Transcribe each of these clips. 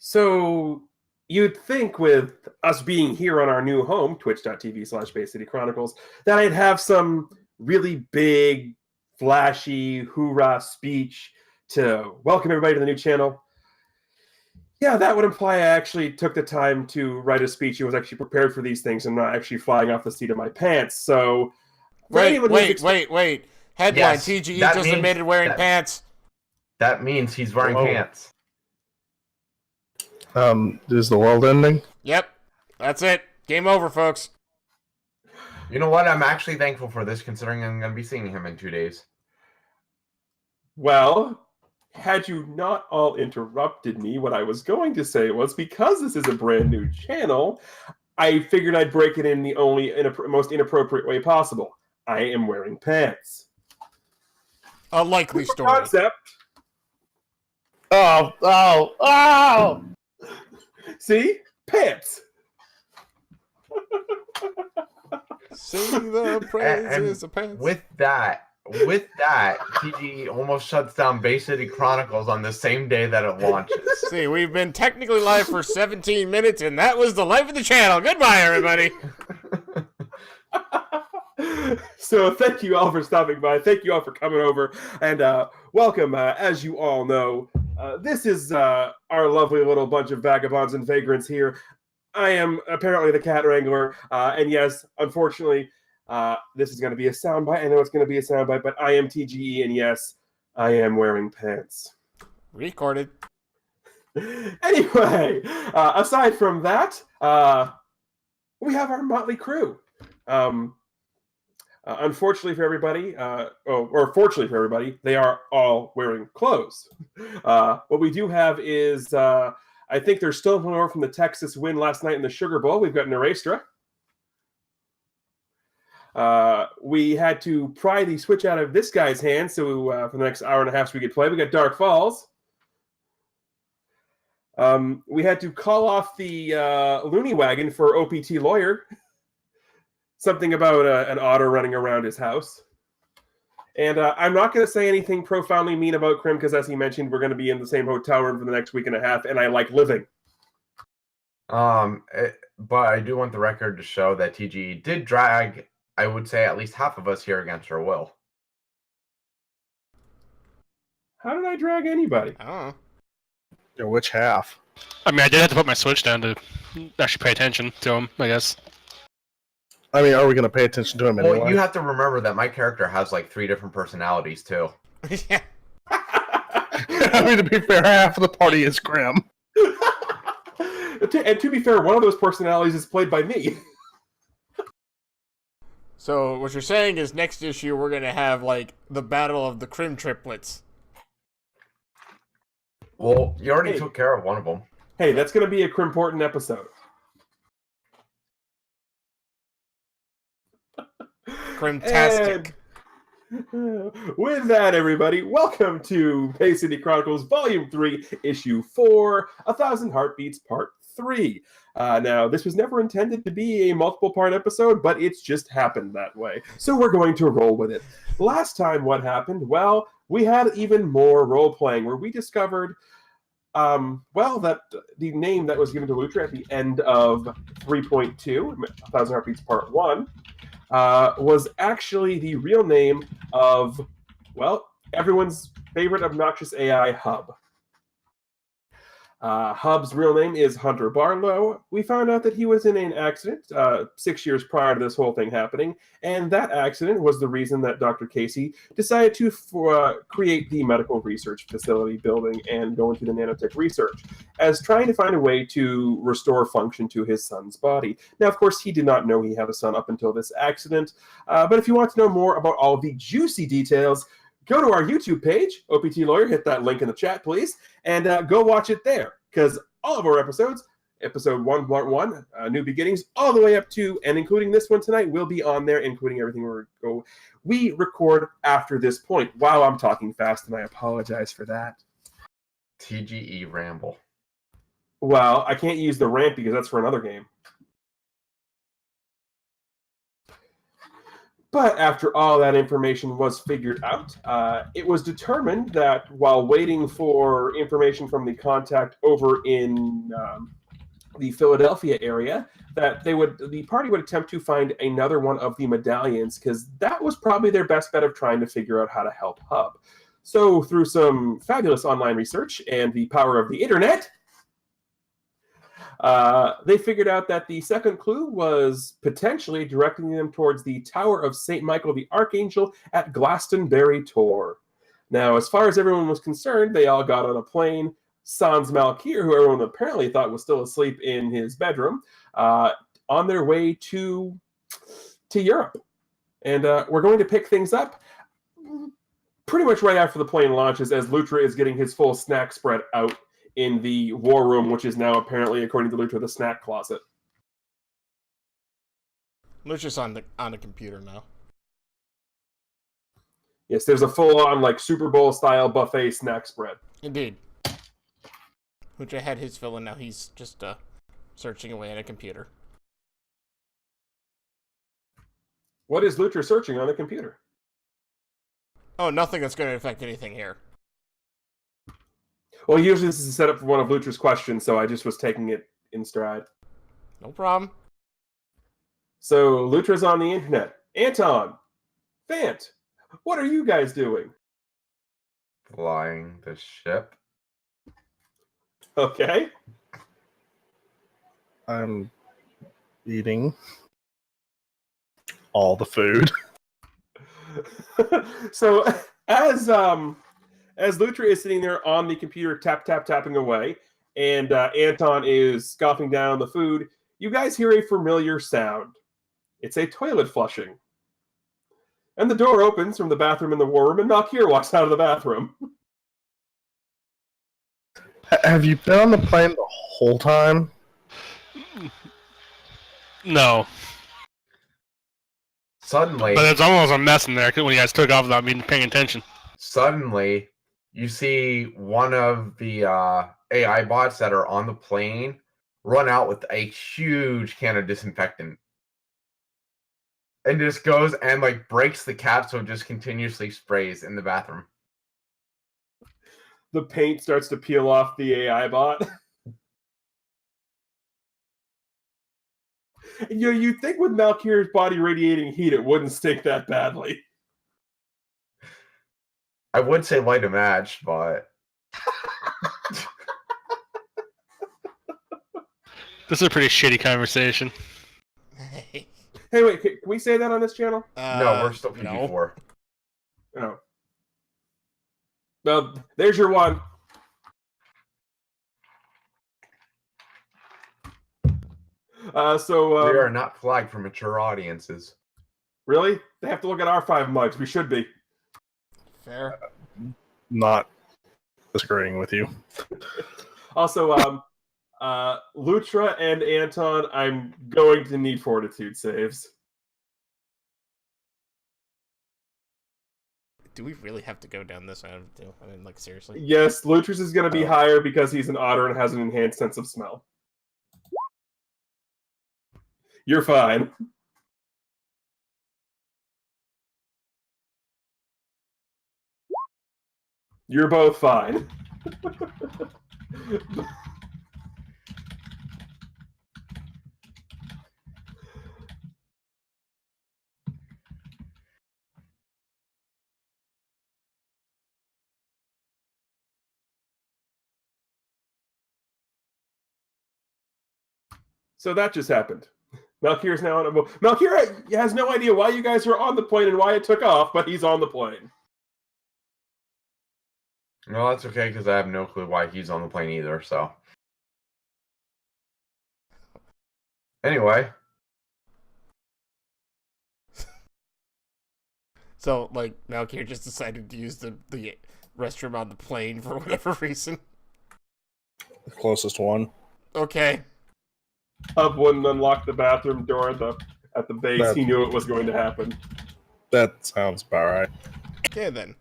So you'd think with us being here on our new home, twitch.tv/Bay City Chronicles, that I'd have some really big, flashy, hoorah speech to welcome everybody to the new channel. Yeah, that would imply I actually took the time to write a speech and was actually prepared for these things and not actually flying off the seat of my pants. So, wait. Headline, yes, TGE just admitted wearing pants. That means he's wearing pants. Is the world ending? Yep, that's it. Game over, folks. You know what? I'm actually thankful for this, considering I'm going to be seeing him in 2 days. Well, had you not all interrupted me, what I was going to say was, because this is a brand new channel, I figured I'd break it in the most inappropriate way possible. I am wearing pants. A likely story. Concept. Oh! See? Pants. Sing the praises of pants. With that, TGE almost shuts down Bay City Chronicles on the same day that it launches. See, we've been technically live for 17 minutes, and that was the life of the channel. Goodbye, everybody. So thank you all for stopping by. Thank you all for coming over. And welcome. As you all know, this is our lovely little bunch of vagabonds and vagrants here. I am apparently the cat wrangler. And yes, unfortunately, this is going to be a soundbite. I know it's going to be a soundbite, but I am TGE, and yes, I am wearing pants. Recorded. Anyway, aside from that, we have our motley crew. Unfortunately for everybody, or fortunately for everybody, they are all wearing clothes. What we do have is, I think they're still coming over from the Texas win last night in the Sugar Bowl. We've got Nerestra. We had to pry the switch out of this guy's hand, so for the next hour and a half so we could play. We got Dark Falls. We had to call off the loony wagon for OPT Lawyer. Something about an otter running around his house. And I'm not going to say anything profoundly mean about Krim, because as he mentioned, we're going to be in the same hotel room for the next week and a half, and I like living. But I do want the record to show that TGE did drag, I would say, at least half of us here against our will. How did I drag anybody? I don't know. Yeah, which half? I mean, I did have to put my Switch down to actually pay attention to him, I guess. I mean, are we going to pay attention to him anyway? Well, you have to remember that my character has like 3 different personalities, too. Yeah. I mean, to be fair, half of the party is Grim. And to be fair, one of those personalities is played by me. So what you're saying is next issue we're going to have, like, the battle of the Krim triplets. Well, you already took care of one of them. Hey, that's going to be a Crimportant episode. Crimtastic. With that, everybody, welcome to Bay City Chronicles Volume 3, Issue 4, 1,000 Heartbeats, Part 3. Now, this was never intended to be a multiple-part episode, but it's just happened that way. So we're going to roll with it. Last time, what happened? Well, we had even more role-playing, where we discovered, that the name that was given to Lutra at the end of 3.2, 1,000 Heartbeats, Part 1, was actually the real name of, well, everyone's favorite obnoxious AI, Hub. Hub's real name is Hunter Barlow. We found out that he was in an accident 6 years prior to this whole thing happening, and that accident was the reason that Dr. Casey decided to create the medical research facility building and go into the nanotech research, as trying to find a way to restore function to his son's body. Now, of course, he did not know he had a son up until this accident, but if you want to know more about all the juicy details, go to our YouTube page, OPT Lawyer, hit that link in the chat, please, and go watch it there, because all of our episodes, episode 1, part 1, New Beginnings, all the way up to, and including this one tonight, will be on there, including everything we record after this point. Wow, I'm talking fast, and I apologize for that. TGE ramble. Well, I can't use the rant because that's for another game. But after all that information was figured out, it was determined that while waiting for information from the contact over in the Philadelphia area, that the party would attempt to find another one of the medallions, because that was probably their best bet of trying to figure out how to help Hub. So through some fabulous online research and the power of the internet, they figured out that the second clue was potentially directing them towards the Tower of St. Michael the Archangel at Glastonbury Tor. Now, as far as everyone was concerned, they all got on a plane. Sans Malkir, who everyone apparently thought was still asleep in his bedroom, on their way to Europe. And we're going to pick things up pretty much right after the plane launches, as Lutra is getting his full snack spread out in the war room, which is now apparently, according to Lutra, the snack closet. Lutra's on the computer now. Yes, there's a full-on, like, Super Bowl-style buffet snack spread. Indeed. Lutra had his fill, and now he's just searching away on a computer. What is Lutra searching on the computer? Oh, nothing that's going to affect anything here. Well, usually this is a setup for one of Lutra's questions, so I just was taking it in stride. No problem. So, Lutra's on the internet. Anton! Fant! What are you guys doing? Flying the ship. Okay. I'm eating all the food. So, as Lutra is sitting there on the computer, tapping away, and Anton is scoffing down the food, you guys hear a familiar sound. It's a toilet flushing. And the door opens from the bathroom in the war room, and Malkir walks out of the bathroom. Have you been on the plane the whole time? No, Suddenly, but it's almost a mess in there when you guys took off without me paying attention. suddenly, you see one of the AI bots that are on the plane run out with a huge can of disinfectant. And just goes and like breaks the cap so it just continuously sprays in the bathroom. The paint starts to peel off the AI bot. You'd think with Malkir's body radiating heat, it wouldn't stink that badly. I would say light a match, but This is a pretty shitty conversation. Hey, wait, can we say that on this channel? no, we're still no. PG-4. No. Well, there's your one. So We are not flagged for mature audiences. really? They have to look at our 5 mugs. We should be. Fair. Not disagreeing with you. Also, Lutra and Anton, I'm going to need fortitude saves. Do we really have to go down this avenue? I mean, like, seriously? Yes, Lutra's is going to be higher because he's an otter and has an enhanced sense of smell. You're fine. You're both fine. So that just happened. Malkir is now on a boat. Malkir has no idea why you guys were on the plane and why it took off, but he's on the plane. No, that's okay because I have no clue why he's on the plane either. So anyway, So, like, Malkir just decided to use the restroom on the plane for whatever reason. The closest one. Okay. Hub wouldn't unlock the bathroom door at the base. That's- He knew it was going to happen. That sounds about right. Okay, then.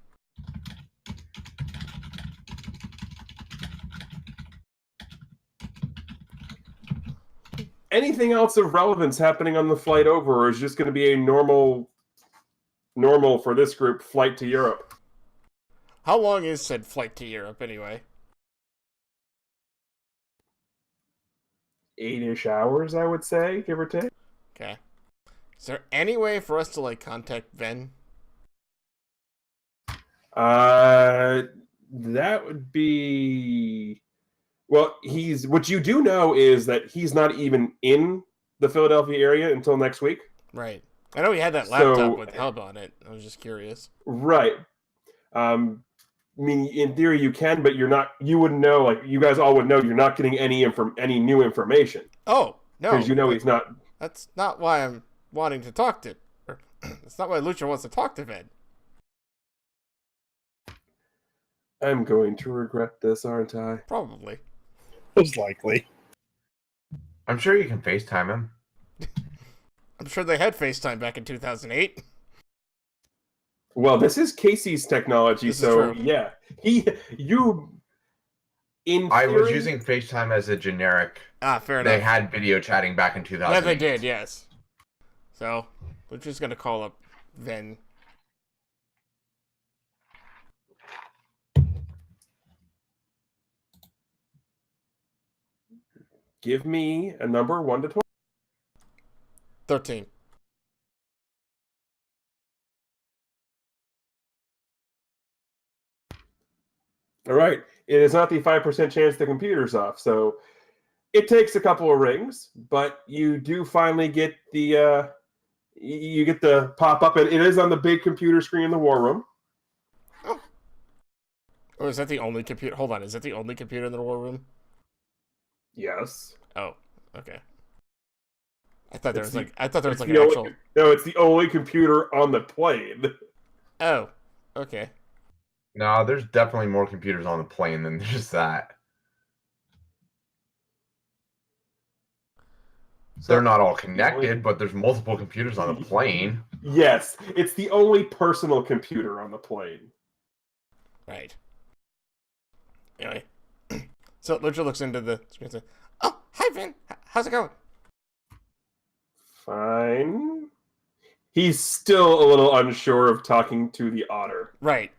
Anything else of relevance happening on the flight over, or is just going to be a normal normal for this group, flight to Europe. How long is said flight to Europe, anyway? 8-ish hours, I would say, give or take. Okay. Is there any way for us to, like, contact Ven? That would be... Well, what you do know is that he's not even in the Philadelphia area until next week. Right. I know he had that laptop with Hub on it. I was just curious. Right. I mean, in theory you can, but you're not. You wouldn't know. Like, you guys all would know, you're not getting any new information. Oh, no. Because you know he's not. That's not why I'm wanting to talk to... That's not why Lucha wants to talk to Ven. I'm going to regret this, aren't I? Probably. Most likely. I'm sure you can FaceTime him. I'm sure they had FaceTime back in 2008. Well, this is Casey's technology, This is so true. yeah. I was using FaceTime as a generic. Fair enough. They had video chatting back in 2000. Yeah, they did, yes. So, we're just going to call up Ven. Give me a number 1 to 20. 13. All right. It is not the 5% chance the computer's off, so it takes a couple of rings, but you do finally get the pop up, and it is on the big computer screen in the war room. Oh, is that the only computer? Hold on, is that the only computer in the war room? Yes. Oh, okay. I thought there was like an the actual. only, no, it's the only computer on the plane. Oh, okay. No, there's definitely more computers on the plane than just that. They're not all connected, but there's multiple computers on the plane. Yes, it's the only personal computer on the plane. Right. Anyway, so Lucha looks into the screen and says, "Oh, hi, Vin. How's it going?" Fine. He's still a little unsure of talking to the otter. Right.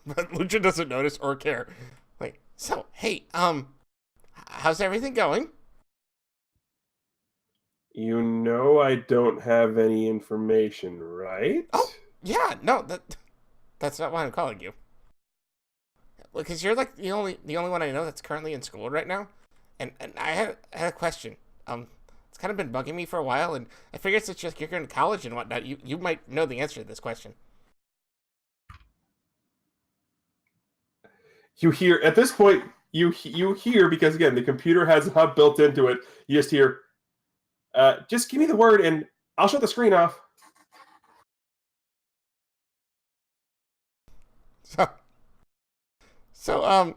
But Lucha doesn't notice or care. Like, so, hey, how's everything going? You know I don't have any information, right? Oh, yeah, no, that's not why I'm calling you. Because you're like the only one I know that's currently in school right now, and I had a question. It's kind of been bugging me for a while, and I figured since you're going to college and whatnot, you might know the answer to this question. You hear at this point. You hear, because again the computer has a hub built into it. You just hear, "Just give me the word, and I'll shut the screen off." So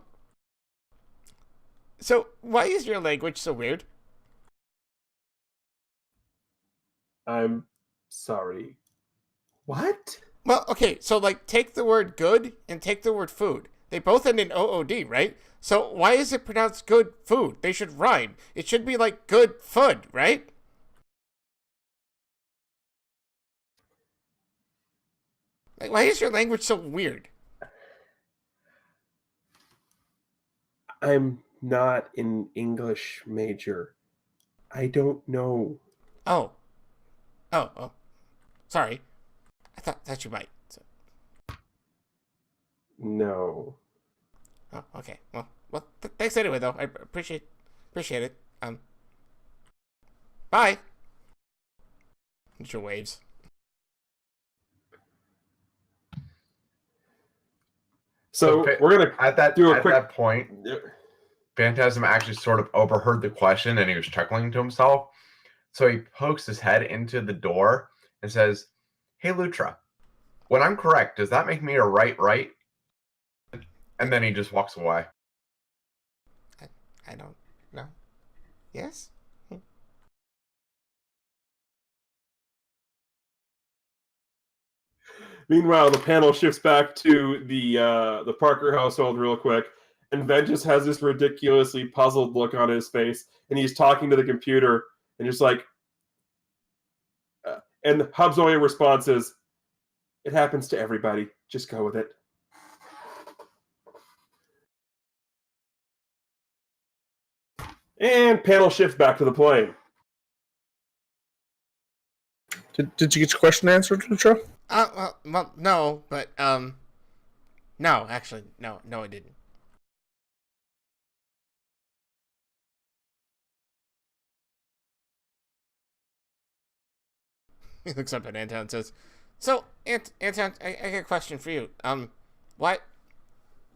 why is your language so weird? I'm sorry. What? Well, okay, so like take the word good and take the word food. They both end in OOD, right? So why is it pronounced good food? They should rhyme. It should be like good food, right? Like, why is your language so weird? I'm not an English major. I don't know. Oh. Sorry. I thought you might. So. No. Oh, okay. Well, thanks anyway, though. I appreciate it. Bye. It's your waves. So we're gonna at that do a quick. that point, Phantasm actually sort of overheard the question, and he was chuckling to himself. So he pokes his head into the door and says, "Hey, Lutra, when I'm correct, does that make me a right? And then he just walks away. I don't know. Yes? Meanwhile, the panel shifts back to the Parker household real quick, and Ven just has this ridiculously puzzled look on his face, and he's talking to the computer, and just like, and Hub's only response is, It happens to everybody. Just go with it. And panel shift back to the plane. Did you get your question answered, Lucho? Well, no, but no, actually, no, I didn't. He looks up at Anton and says, "So, Anton, I got a question for you.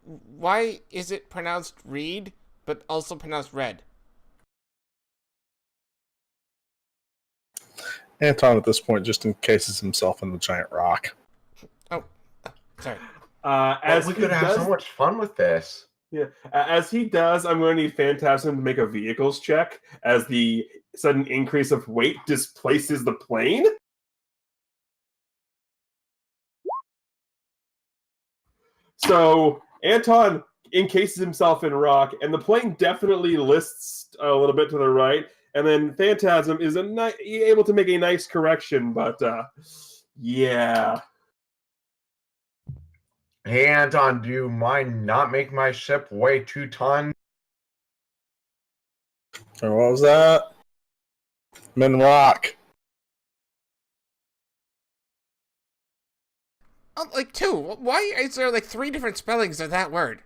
Why is it pronounced read but also pronounced red?" Anton, at this point, just encases himself in the giant rock. Oh, sorry. As we he could have does, so much fun with this. yeah, as he does, I'm going to need Phantasm to make a vehicles check as the sudden increase of weight displaces the plane. So Anton encases himself in rock, and the plane definitely lists a little bit to the right. And then Phantasm is able to make a nice correction, but yeah. Hey, Anton, do you mind not making my ship weigh 2 tons? What was that? I'm in rock. Oh, like two. Why is there like 3 different spellings of that word?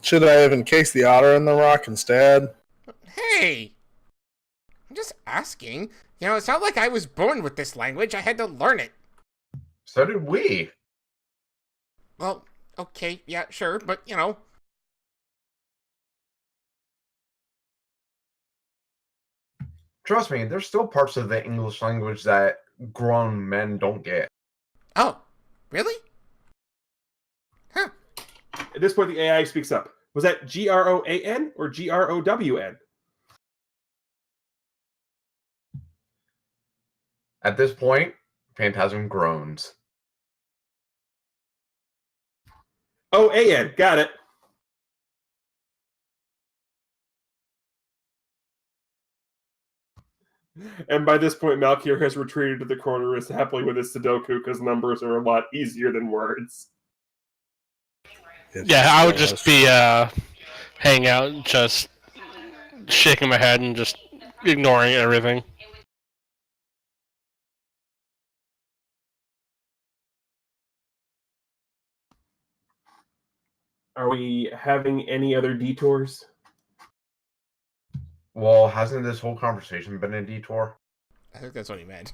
Should I have encased the otter in the rock instead? Hey, I'm just asking. You know, it's not like I was born with this language. I had to learn it. So did we. Well, okay, yeah, sure, but you know. Trust me, there's still parts of the English language that grown men don't get. Oh, really? Huh. At this point, the AI speaks up. Was that GROAN or GROWN? At this point, Phantasm groans. Oh, AN. Got it. And by this point, Malkier has retreated to the corner as happily with his Sudoku because numbers are a lot easier than words. Yeah, I would just be hanging out, just shaking my head and just ignoring everything. Are we having any other detours? Well, hasn't this whole conversation been a detour? I think that's what he meant.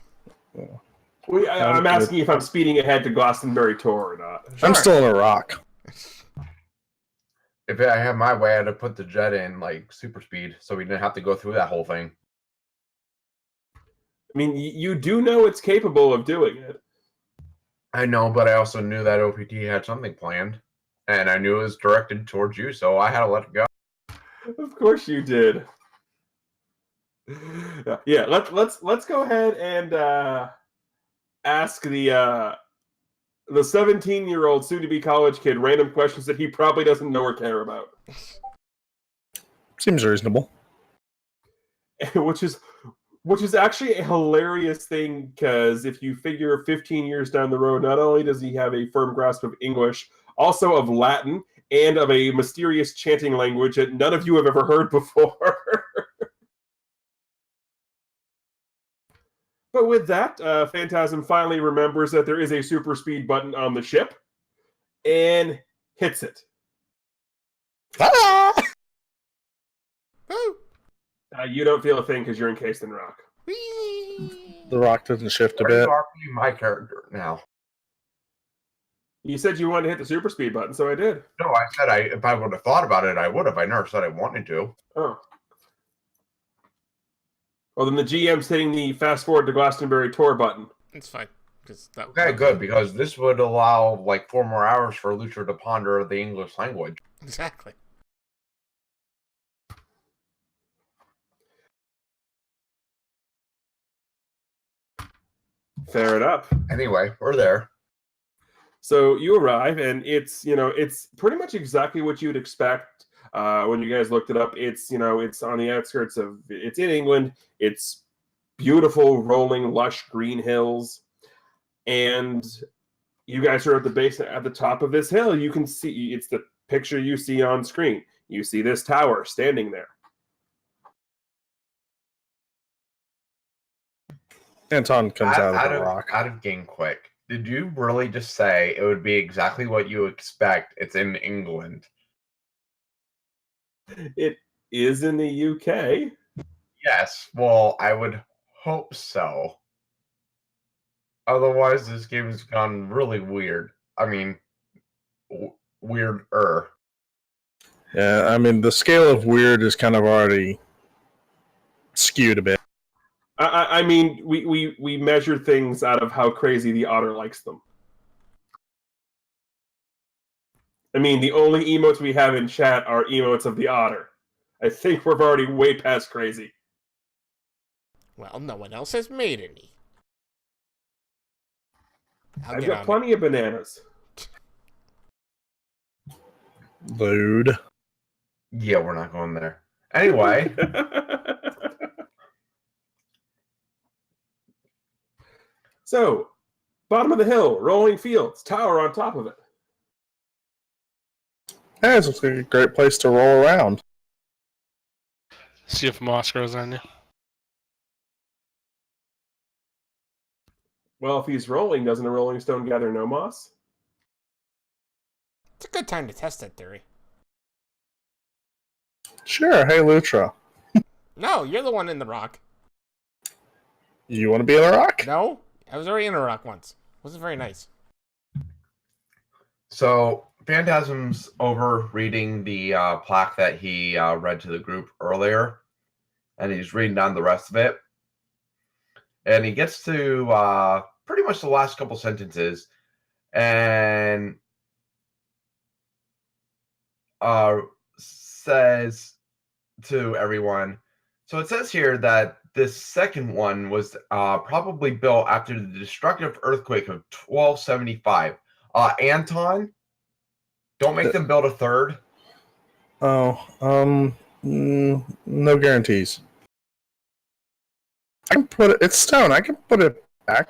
I'm asking if I'm speeding ahead to Glastonbury Tor or not. Sure. I'm still in a rock. If I had my way, I'd have put the jet in like super speed, so we didn't have to go through that whole thing. I mean, you do know it's capable of doing it. I know, but I also knew that OPT had something planned, and I knew it was directed towards you, so I had to let it go. Of course you did. Yeah, let's go ahead and ask the 17-year-old soon-to-be college kid random questions that he probably doesn't know or care about. Seems reasonable. which is actually a hilarious thing, because if you figure 15 years down the road, not only does he have a firm grasp of English, also of Latin, and of a mysterious chanting language that none of you have ever heard before. But with that, Phantasm finally remembers that there is a super speed button on the ship and hits it. Ah! Woo! You don't feel a thing because you're encased in rock. Whee! The rock doesn't shift a Where you bit. are my character now. You said you wanted to hit the super speed button, so I did. No, I said if I would have thought about it, I would have. I never said I wanted to. Oh. Well, then the GM's hitting the fast forward to Glastonbury Tor button. It's fine. Okay, good, because this would allow like 4 more hours for Lucha to ponder the English language. Exactly. Fair enough. Anyway, we're there. So you arrive, and it's pretty much exactly what you'd expect when you guys looked it up. It's on the outskirts of. It's in England. It's beautiful, rolling, lush green hills. And you guys are at the base, at the top of this hill. You can see, it's the picture you see on screen. You see this tower standing there. Anton comes out of the rock. Out of game quick. Did you really just say it would be exactly what you expect? It's in England. It is in the UK. Yes, well, I would hope so. Otherwise, this game has gone really weird. I mean, weirder. Yeah, I mean, the scale of weird is kind of already skewed a bit. I mean, we measure things out of how crazy the otter likes them. I mean, the only emotes we have in chat are emotes of the otter. I think we're already way past crazy. Well, no one else has made any. I've got plenty of bananas. Lewd. Yeah, we're not going there. Anyway. So, bottom of the hill, rolling fields, tower on top of it. Yeah, it looks like a great place to roll around. See if moss grows on you. Well, if he's rolling, doesn't a rolling stone gather no moss? It's a good time to test that theory. Sure, hey Lutra. No, you're the one in the rock. You want to be in the rock? No, I was already in a rock once. Wasn't very nice. So, Phantasm's over reading the plaque that he read to the group earlier, and he's reading down the rest of it. And he gets to pretty much the last couple sentences, and says to everyone, so it says here that this second one was probably built after the destructive earthquake of 1275. Anton, don't make them build a third. Oh, no guarantees. I can put it, it's stone, I can put it back.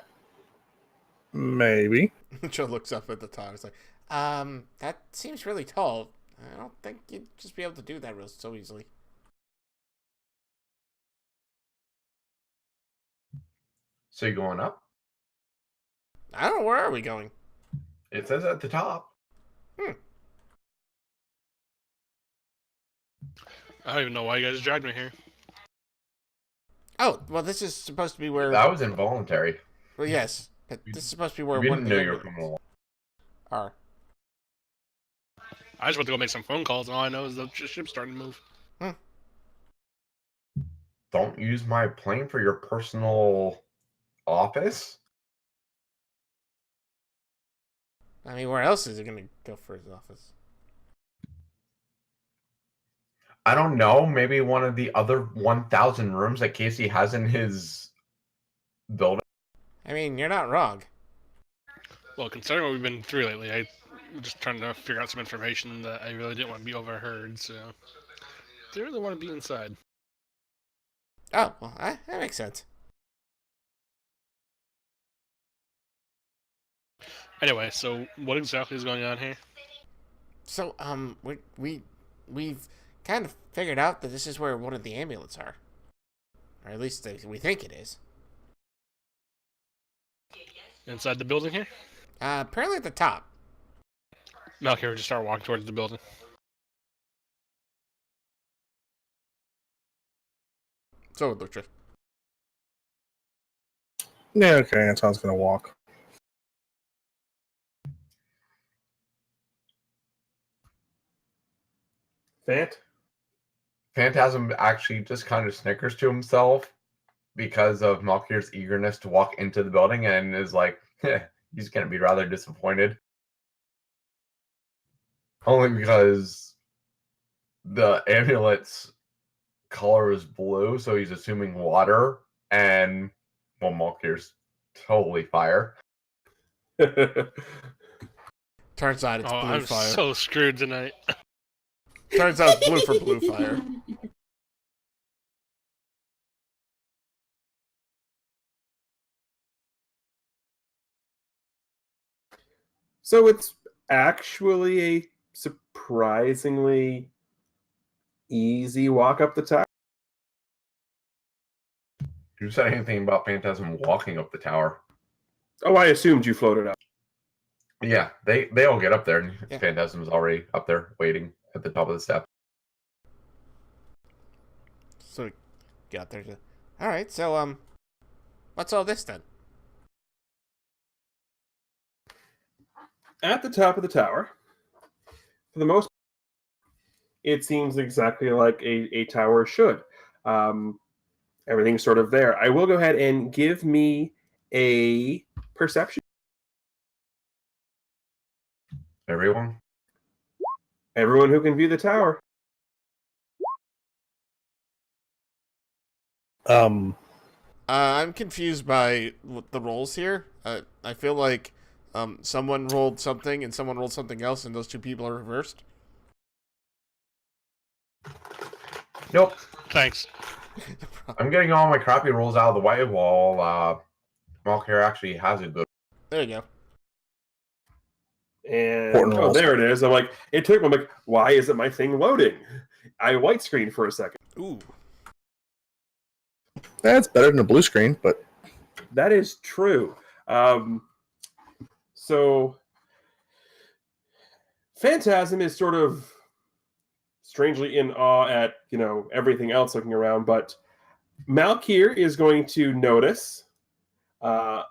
Maybe. Joe looks up at the top. It's like, that seems really tall. I don't think you'd just be able to do that so easily. So you're going up? I don't know, where are we going? It says at the top. I don't even know why you guys dragged me here. Oh, well, this is supposed to be where... That was involuntary. Well, yes. But this is supposed to be where We one didn't of the know you were ambulance coming along. are. I just went to go make some phone calls, and all I know is the ship's starting to move. Don't use my plane for your personal office? I mean, where else is it going to go for his office? I don't know. Maybe one of the other 1,000 rooms that Casey has in his building. I mean, you're not wrong. Well, considering what we've been through lately, I'm just trying to figure out some information that I really didn't want to be overheard, so... I really want to be inside. Oh, well, that makes sense. Anyway, so what exactly is going on here? So, we've kind of figured out that this is where one of the amulets are. Or at least we think it is. Inside the building here? Apparently at the top. Malkir just start walking towards the building. So would Lucha. Yeah, okay, Anton's gonna walk. Phantasm actually just kind of snickers to himself because of Malkir's eagerness to walk into the building and is like, he's going to be rather disappointed. Only because the amulet's color is blue, so he's assuming water, and, well, Malkir's totally fire. Turns out it's blue I'm fire. so screwed tonight. Turns out it's blue for blue fire. So it's actually a surprisingly easy walk up the tower. You said anything about Phantasm walking up the tower? Oh, I assumed you floated up. Yeah, they all get up there, and Yeah. Phantasm's already up there waiting at the top of the step. So we get out there. All right. So what's all this then? At the top of the tower, for the most it seems exactly like a tower should. Everything's sort of there. I will go ahead and give me a perception. Everyone? Everyone who can view the tower. I'm confused by the rolls here. I feel like someone rolled something and someone rolled something else, and those two people are reversed. Nope. Thanks. I'm getting all my crappy rolls out of the way while Malkir actually has a good. There you go. And Important rolls. there it is. I'm like, it took me. I'm like, why isn't my thing loading? I white screened for a second. Ooh. That's better than a blue screen, but That is true. So Phantasm is sort of strangely in awe at everything else looking around, but Malkir is going to notice that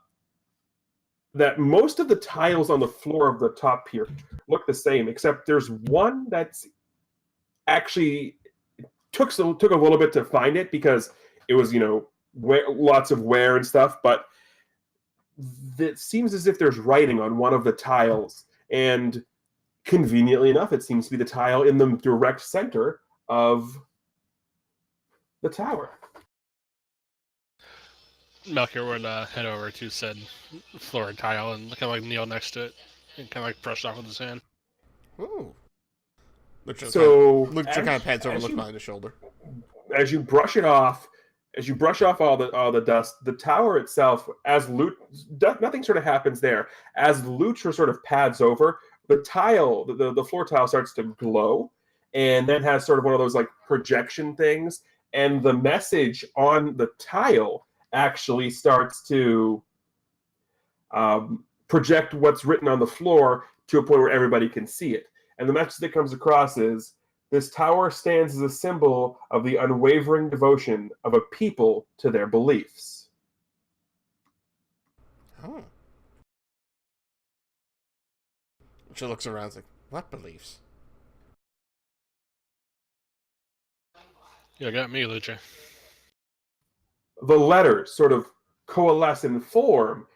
most of the tiles on the floor of the top here look the same, except there's one that's actually took a little bit to find it because it was lots of wear and stuff, but it seems as if there's writing on one of the tiles, and conveniently enough, it seems to be the tile in the direct center of the tower. Melchior would head over to said floor tile and kind of like kneel next to it and kind of like brush off with his hand. Ooh. Lucha So kind of pants over, look behind his shoulder. As you brush off all the dust, the tower itself, nothing sort of happens there. As Lucha sort of pads over, the tile, the floor tile starts to glow, and then has sort of one of those like projection things, and the message on the tile actually starts to project what's written on the floor to a point where everybody can see it. And the message that comes across is, this tower stands as a symbol of the unwavering devotion of a people to their beliefs. Oh. She looks around and is like, what beliefs? You got me, Lucha. The letters sort of coalesce and form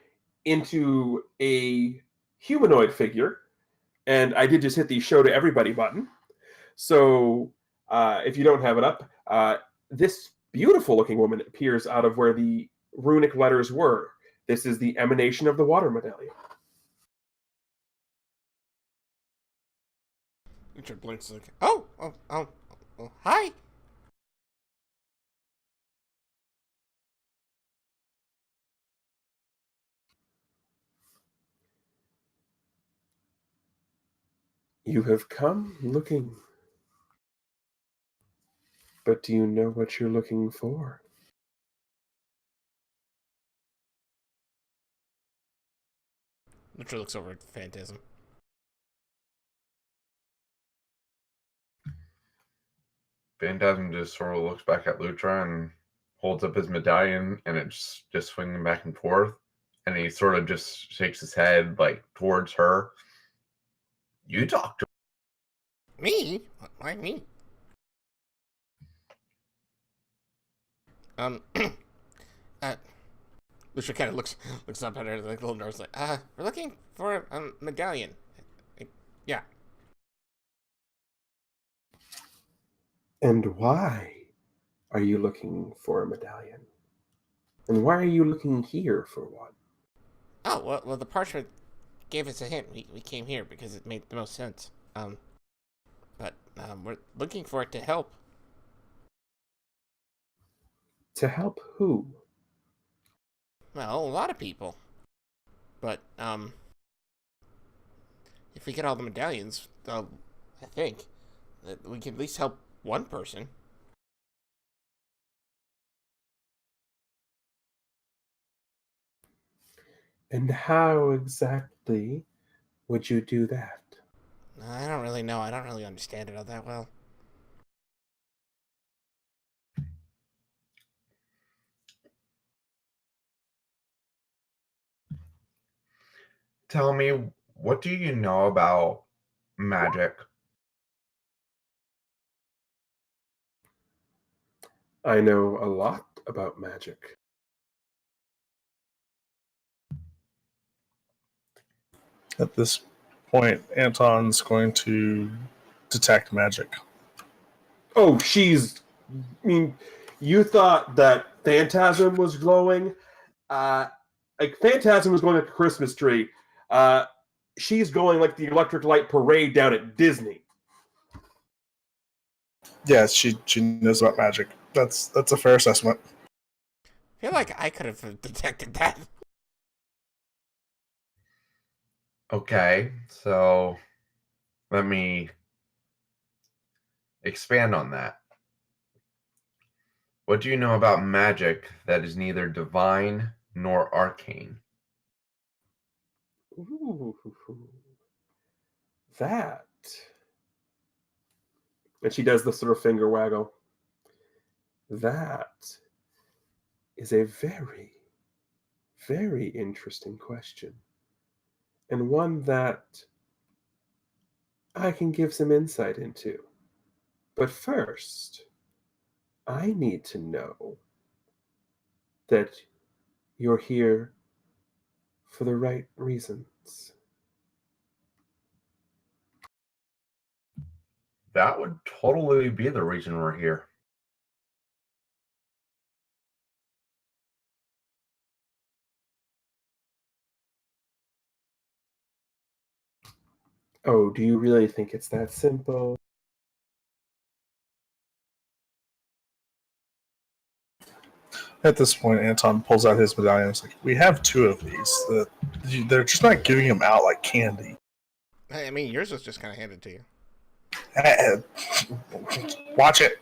into a humanoid figure, and I did just hit the show to everybody button. So if you don't have it up, this beautiful looking woman appears out of where the runic letters were. This is the emanation of the water medallion. Richard blinks like, oh, hi. You have come looking. But do you know what you're looking for? Richard looks over at the Phantasm. Phantasm just sort of looks back at Lutra and holds up his medallion, and it's just swinging back and forth. And he sort of just shakes his head like towards her. You talk to Me? Why me? Lucia kind of looks up at her like a little nervous, like, we're looking for a medallion. Yeah. And why are you looking for a medallion? And why are you looking here for one? Oh, well, the parchment gave us a hint. We came here because it made the most sense. But we're looking for it to help. To help who? Well, a lot of people. But, if we get all the medallions, I think that we can at least help one person. And how exactly would you do that? I don't really know. I don't really understand it all that well. Tell me, what do you know about magic? I know a lot about magic. At this point, Anton's going to detect magic. Oh, I mean, you thought that Phantasm was glowing? Like Phantasm was going like a Christmas tree. She's going like the electric light parade down at Disney. Yes, she knows about magic. That's a fair assessment. I feel like I could have detected that. Okay, so let me expand on that. What do you know about magic that is neither divine nor arcane? Ooh, that. And she does the sort of finger waggle. That is a very, very interesting question. And one that I can give some insight into. But first, I need to know that you're here for the right reasons. That would totally be the reason we're here. Oh, do you really think it's that simple? At this point, Anton pulls out his medallion. It's like, we have two of these. They're just not giving them out like candy. I mean, yours was just kind of handed to you. Watch it.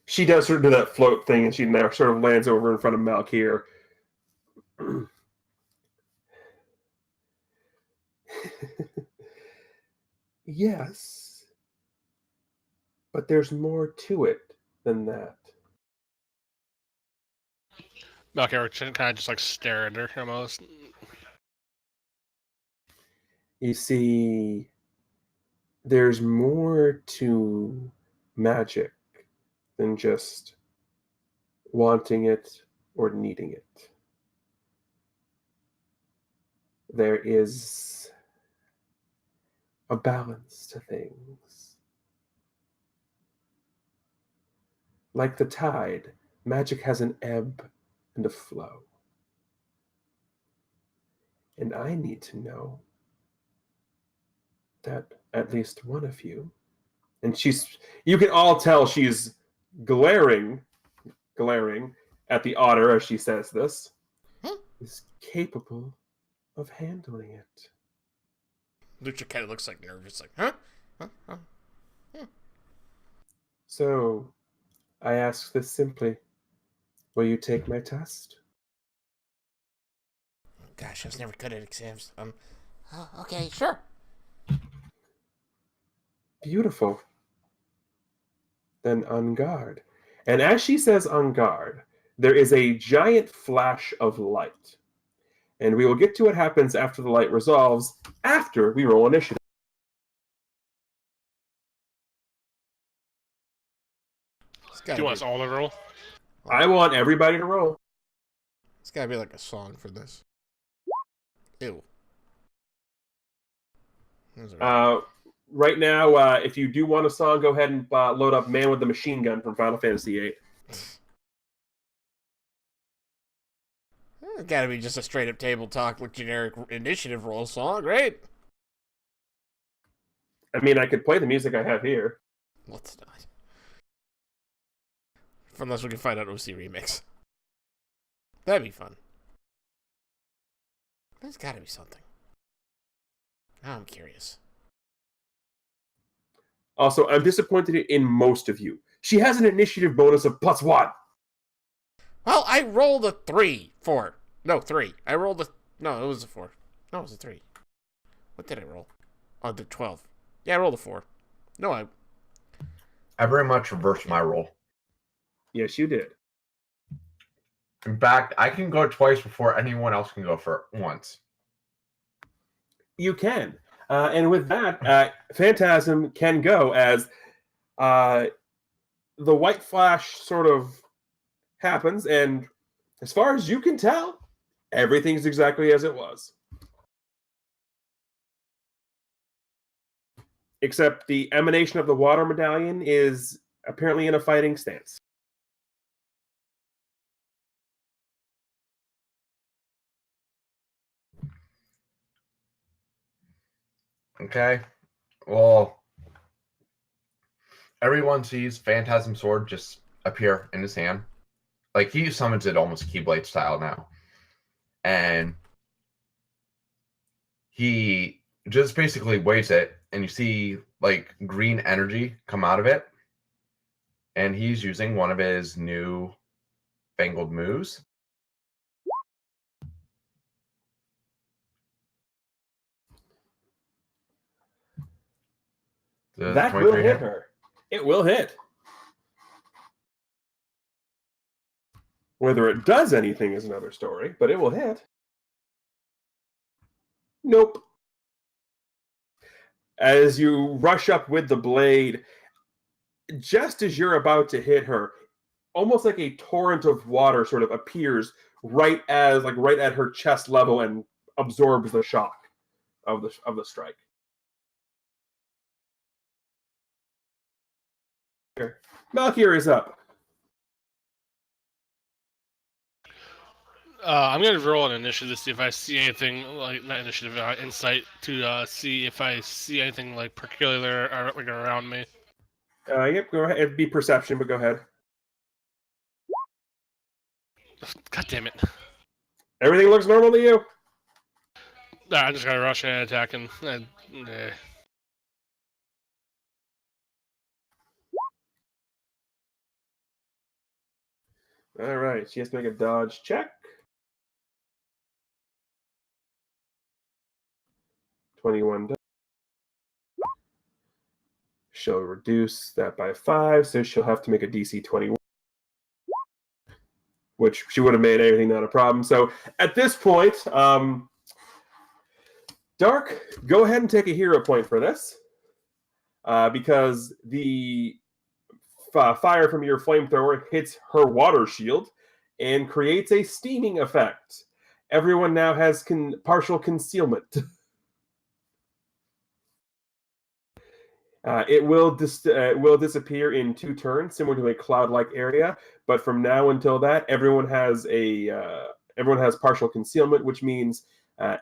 She does sort of do that float thing, and she now sort of lands over in front of Malkir. Yes, but there's more to it than that. Malkar kind of just like stare at her almost. You see, there's more to magic than just wanting it or needing it. There is a balance to things. Like the tide, magic has an ebb and a flow. And I need to know that at least one of you, and you can all tell she's glaring at the otter as she says this, is capable of handling it. Lucha kind of looks like nervous, like, huh? Huh? Huh? So, I ask this simply. Will you take my test? Gosh, I was never good at exams. Okay, sure. Beautiful. Then on guard. And as she says on guard, there is a giant flash of light. And we will get to what happens after the light resolves after we roll initiative. Do you want us all to roll? I want everybody to roll. It's gotta be like a song for this. Ew. Right now, if you do want a song, go ahead and load up Man with the Machine Gun from Final Fantasy VIII. It's gotta be just a straight up table talk with generic initiative roll song, right? I mean, I could play the music I have here. Let's not. Unless we can find out OC Remix. That'd be fun. There's gotta be something. Now I'm curious. Also, I'm disappointed in most of you. She has an initiative bonus of +1. Well, I rolled a 4. No, 3. I rolled a... No, it was a 4. No, it was a 3. What did I roll? Oh, the 12. Yeah, I rolled a 4. No, I very much reversed my roll. Yes, you did. In fact, I can go twice before anyone else can go for once. You can. And with that, Phantasm can go as the white flash sort of happens, and as far as you can tell, everything's exactly as it was. Except the emanation of the water medallion is apparently in a fighting stance. Okay. Well, everyone sees Phantasm Sword just appear in his hand. Like, he summons it almost Keyblade style now. And he just basically waves it, and you see, like, green energy come out of it. And he's using one of his new fangled moves. Does That will 23 hit her. It will hit. Whether it does anything is another story, but it will hit. Nope. As you rush up with the blade, just as you're about to hit her, almost like a torrent of water sort of appears right at her chest level and absorbs the shock of the strike. Malkier is up. I'm gonna roll an initiative to see if I see anything like not initiative, insight to see if I see anything like peculiar around me. Yep, go ahead. It'd be perception, but go ahead. God damn it! Everything looks normal to you. Nah, I'm just gonna rush and attack and. All right, she has to make a dodge check. 21. She'll reduce that by 5, so she'll have to make a DC 21, which she would have made anything not a problem. So at this point, Dark, go ahead and take a hero point for this, because the fire from your flamethrower hits her water shield and creates a steaming effect. Everyone now has partial concealment. It will disappear in 2 turns, similar to a cloud-like area. But from now until that, everyone has partial concealment, which means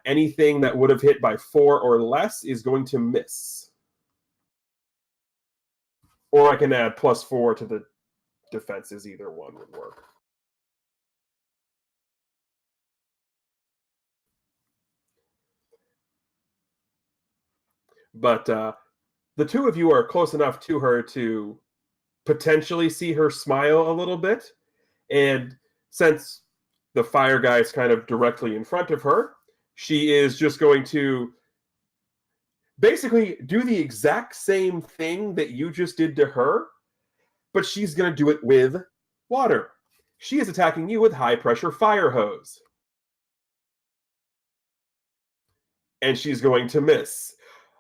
anything that would have hit by 4 or less is going to miss. Or I can add +4 to the defenses. Either one would work. But the two of you are close enough to her to potentially see her smile a little bit. And since the fire guy is kind of directly in front of her, she is just going to basically do the exact same thing that you just did to her, but she's going to do it with water. She is attacking you with high-pressure fire hose. And she's going to miss.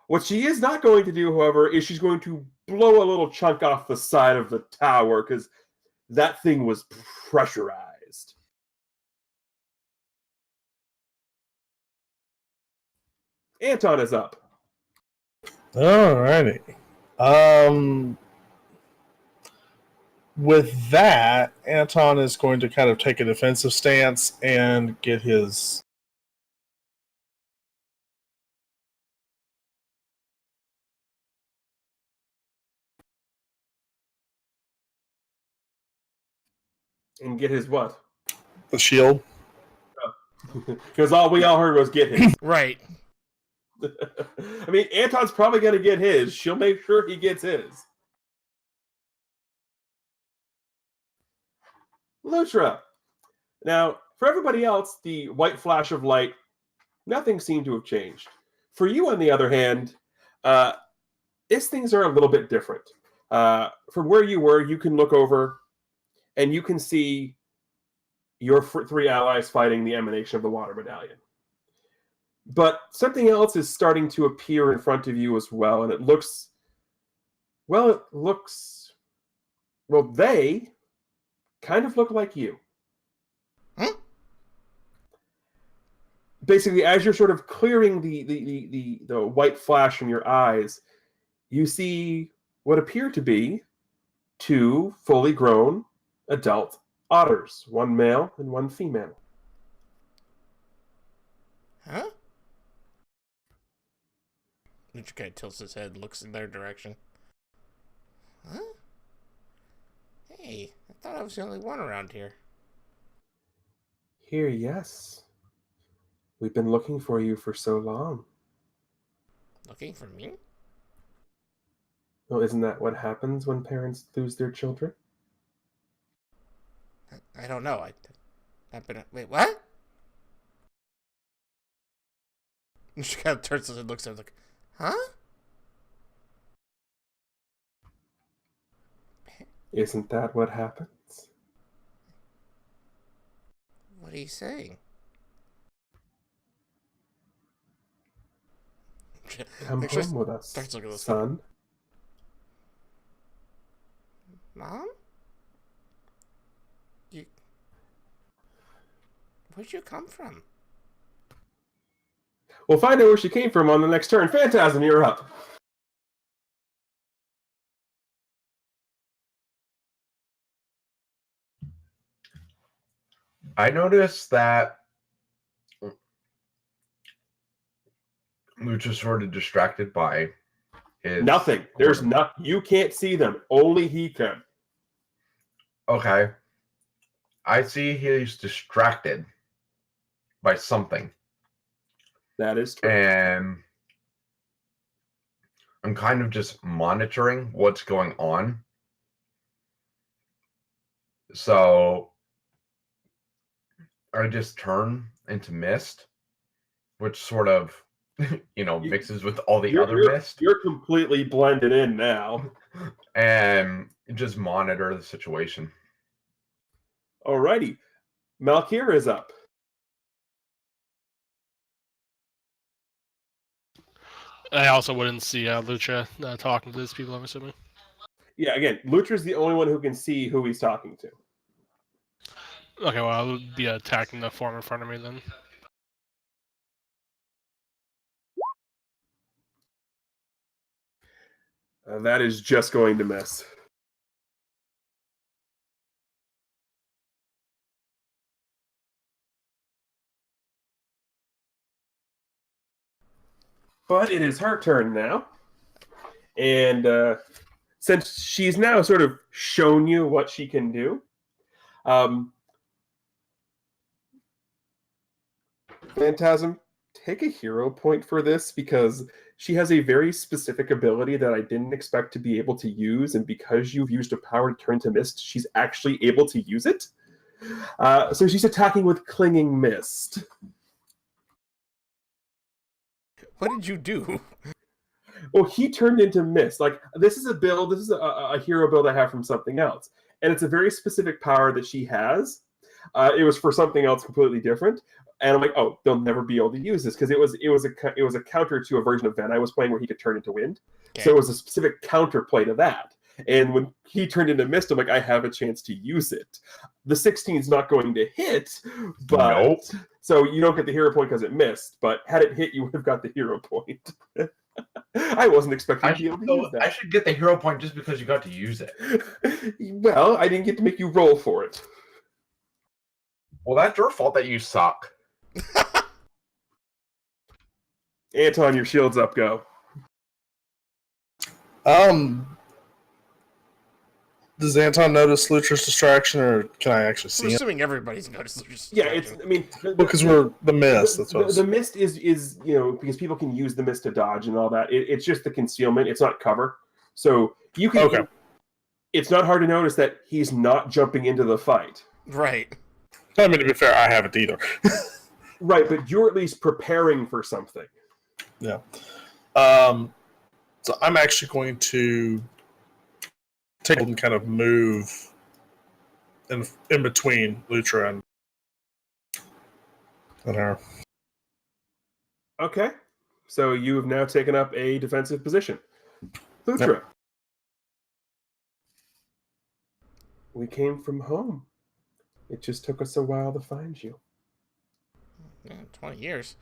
What she is not going to do, however, is she's going to blow a little chunk off the side of the tower, because that thing was pressurized. Anton is up. Alrighty. With that, Anton is going to kind of take a defensive stance and get his And get his what? The shield. Because all we all heard was get his. Right. I mean, Anton's probably going to get his. She'll make sure he gets his. Lutra. Now, for everybody else, the white flash of light, nothing seemed to have changed. For you, on the other hand, things are a little bit different. From where you were, you can look over and you can see your three allies fighting the emanation of the water medallion. But something else is starting to appear in front of you as well, and they kind of look like you. Huh? Basically, as you're sort of clearing the white flash from your eyes, you see what appear to be two fully grown adult otters, one male and one female. Huh? Lucha kind of tilts his head, looks in their direction. Huh? Hey, I thought I was the only one around here. Here, yes. We've been looking for you for so long. Looking for me? Well, isn't that what happens when parents lose their children? I don't know. Wait, what? She kind of turns and looks at him like, huh? Isn't that what happens? What are you saying? Come Actually, home with us, starts looking at this son. Mom? Where'd you come from? We'll find out where she came from on the next turn. Phantasm, you're up. I noticed that Lucha's sort of distracted by his... Nothing. There's not. You can't see them. Only he can. Okay. I see he's distracted by something. That is true. And I'm kind of just monitoring what's going on. So I just turn into mist, which sort of, mixes with all the other mist. You're completely blended in now. And just monitor the situation. Alrighty. Malkir is up. I also wouldn't see Lucha talking to these people, I'm assuming. Yeah, again, Lutra's the only one who can see who he's talking to. Okay, well, I would be attacking the form in front of me then. That is just going to miss. But it is her turn now. And since she's now sort of shown you what she can do, Phantasm, take a hero point for this because she has a very specific ability that I didn't expect to be able to use, and because you've used a power to turn to mist, she's actually able to use it. So she's attacking with Clinging Mist. What did you do? Well, he turned into mist. Like, this is a hero build I have from something else. And it's a very specific power that she has. It was for something else completely different. And I'm like, oh, they'll never be able to use this because it was a counter to a version of Ven I was playing where he could turn into wind. Okay. So it was a specific counterplay to that. And when he turned into mist, I'm like, I have a chance to use it. The 16 is not going to hit, but Nope. So you don't get the hero point because it missed. But had it hit, you would have got the hero point. I wasn't expecting to be able to use that. I should get the hero point just because you got to use it. Well, I didn't get to make you roll for it. Well, that's your fault that you suck. Anton, your shield's up. Go. Does Anton notice Lutra's distraction, or can I actually I'm see him? assuming everybody's noticed. Yeah, it's. I mean, Because we're the mist. That's what I was... the mist is because people can use the mist to dodge and all that. It's just the concealment. It's not cover, so you can. Okay. It's not hard to notice that he's not jumping into the fight. Right. I mean, to be fair, I haven't either. Right, but you're at least preparing for something. Yeah. So I'm actually going to take and kind of move in between Lutra and her. Okay, so you have now taken up a defensive position. Lutra. Yep. We came from home. It just took us a while to find you. Yeah, 20 years.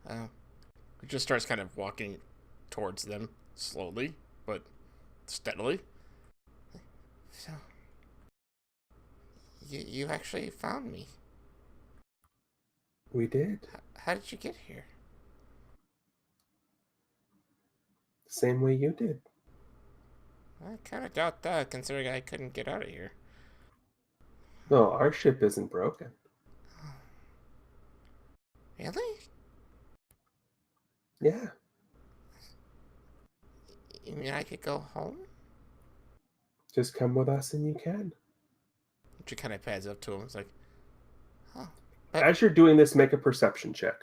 He just starts kind of walking towards them slowly, but steadily. So, you actually found me. We did. How did you get here? Same way you did. I kind of doubt that, considering I couldn't get out of here. No, our ship isn't broken. Really? Yeah. You mean I could go home? Just come with us and you can. She kind of pads up to him. It's like, huh. As you're doing this, make a perception check.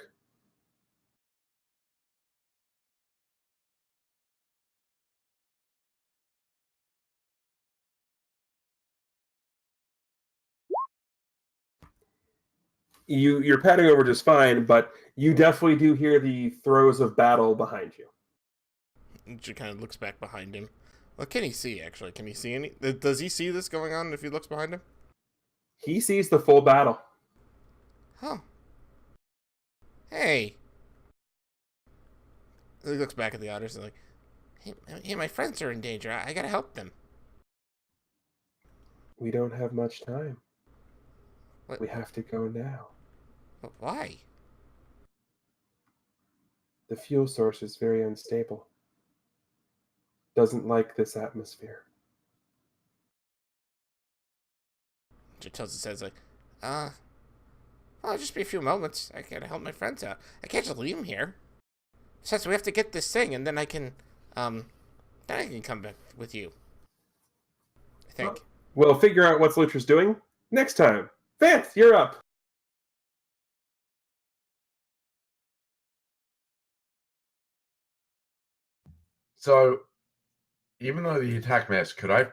You're padding over just fine, but you definitely do hear the throes of battle behind you. And she kind of looks back behind him. What can he see, actually? Can he see any? Does he see this going on if he looks behind him? He sees the full battle. Huh. Hey. He looks back at the otters and like, hey, my friends are in danger. I gotta help them. We don't have much time. What? We have to go now. But why? The fuel source is very unstable. Doesn't like this atmosphere. She tells his head like, well, it'll just be a few moments. I gotta help my friends out. I can't just leave them here. Besides, we have to get this thing, and then I can come back with you. I think. We'll figure out what Lutra's doing next time. Vance, you're up. So, even though the attack missed, could I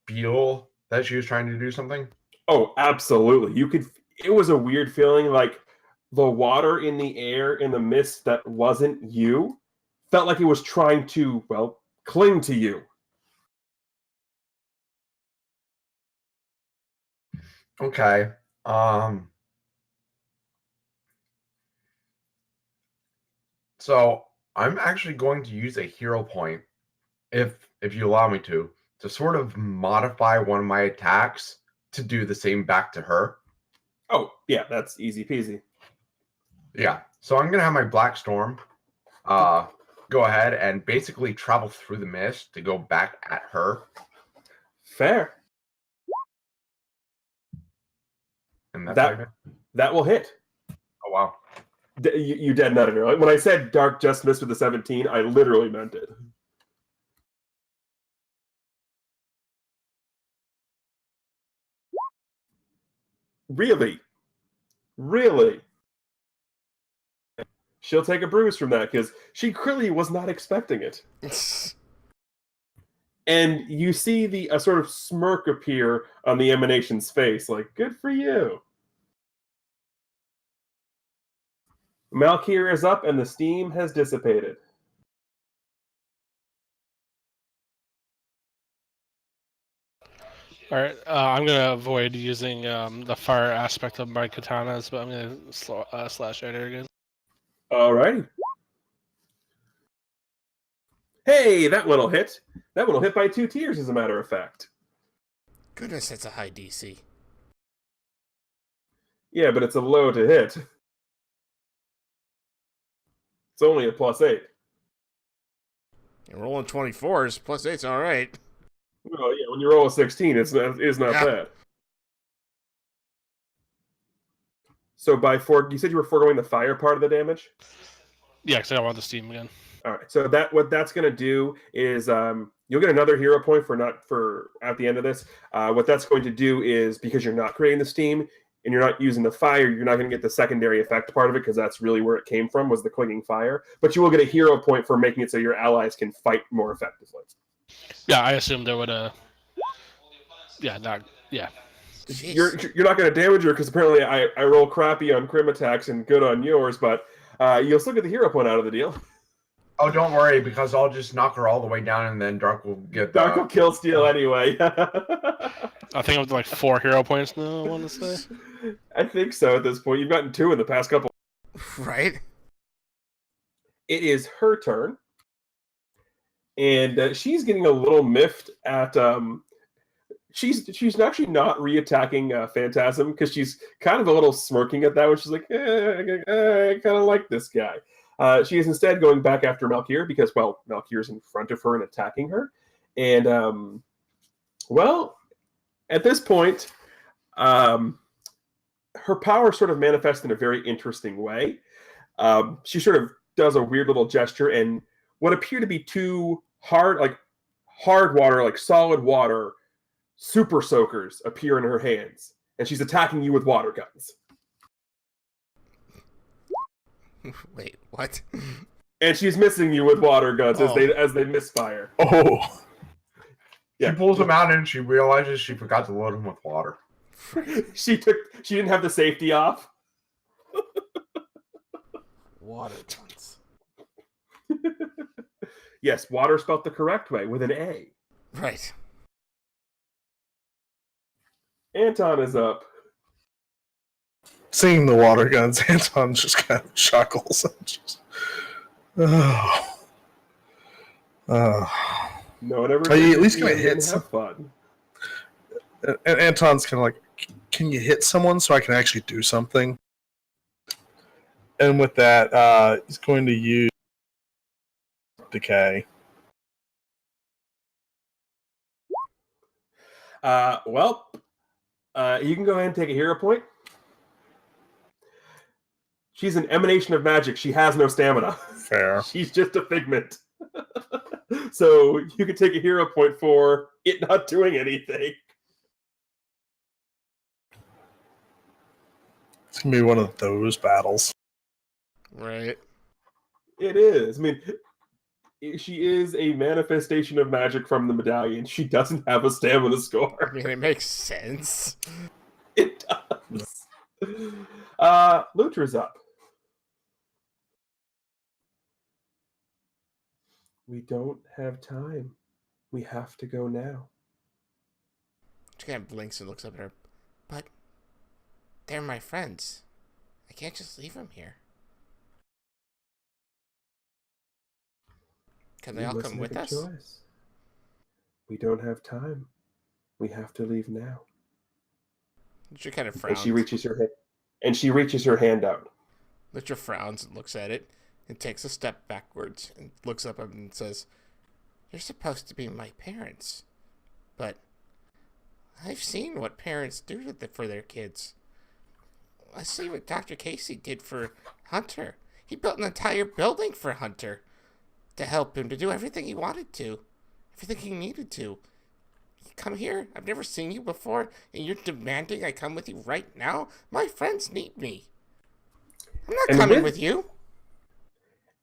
feel that she was trying to do something? Oh, absolutely. You could. It was a weird feeling, like the water in the air in the mist that wasn't you felt like it was trying to, well, cling to you. Okay. So I'm actually going to use a hero point, if you allow me to sort of modify one of my attacks to do the same back to her. Oh, yeah, that's easy peasy. Yeah. So I'm gonna have my Black Storm go ahead and basically travel through the mist to go back at her. Fair. And that's that will hit. Oh wow. You dead nutted her. When I said Dark just missed with the 17, I literally meant it. Really? Really? She'll take a bruise from that because she clearly was not expecting it. And you see a sort of smirk appear on the emanation's face, like, good for you. Malkir is up and the steam has dissipated. Alright, I'm going to avoid using the fire aspect of my katanas, but I'm going to slash at her again. Alrighty. Hey, that one will hit. That one will hit by 2 tiers, as a matter of fact. Goodness, that's a high DC. Yeah, but it's a low to hit. It's only a +8. You're rolling 24s, +8's alright. Well, yeah, When you roll a 16, it's not Yeah. bad. So you said you were foregoing the fire part of the damage? Yeah, because I don't want the steam again. All right. So what that's going to do is you'll get another hero point for at the end of this. What that's going to do is, because you're not creating the steam and you're not using the fire, you're not going to get the secondary effect part of it, because that's really where it came from, was the clinging fire. But you will get a hero point for making it so your allies can fight more effectively. Yeah, I assumed I would. Yeah, Jeez. You're not going to damage her, because apparently I roll crappy on crim attacks and good on yours, but you'll still get the hero point out of the deal. Oh, don't worry, because I'll just knock her all the way down, and then Dark will get the... Dark will kill Steel anyway. I think I'm up to like 4 hero points now, I want to say. I think so at this point. You've gotten 2 in the past couple. Right? It is her turn. And she's getting a little miffed at... She's actually not re-attacking Phantasm, because she's kind of a little smirking at that one. She's like, I kind of like this guy. She is instead going back after Malkir, because, well, Malkir's in front of her and attacking her. And, well, at this point, her power sort of manifests in a very interesting way. She sort of does a weird little gesture, and what appear to be 2 hard water, like solid water, super soakers appear in her hands, and she's attacking you with water guns. Wait, what? And she's missing you with water guns as they misfire. Oh, She pulls them out, and she realizes she forgot to load them with water. She didn't have the safety off. Water guns. Yes, water spelled the correct way, with an A. Right. Anton is up. seeing the water guns, Anton just kind of chuckles. And just, oh. No one ever. Are you at least gonna gonna hit have fun? And Anton's kind of like, can you hit someone so I can actually do something? And with that, he's going to use Decay. You can go ahead and take a hero point. She's an emanation of magic. She has no stamina. Fair. She's just a figment. So you could take a hero point for it not doing anything. It's going to be one of those battles. Right. It is. I mean, she is a manifestation of magic from the medallion. She doesn't have a stamina score. I mean, it makes sense. It does. Lutra's up. We don't have time. We have to go now. She kind of blinks and looks up at her. But they're my friends. I can't just leave them here. Can they all come with us? Choice. We don't have time. We have to leave now. Lutra kind of frowns. And she reaches her hand out. Lutra frowns and looks at it and takes a step backwards and looks up at him and says, "You're supposed to be my parents, but I've seen what parents do for their kids. I see what Dr. Casey did for Hunter. He built an entire building for Hunter to help him to do everything he wanted to, everything he needed to. You come here? I've never seen you before, and you're demanding I come with you right now? My friends need me. I'm not coming with you."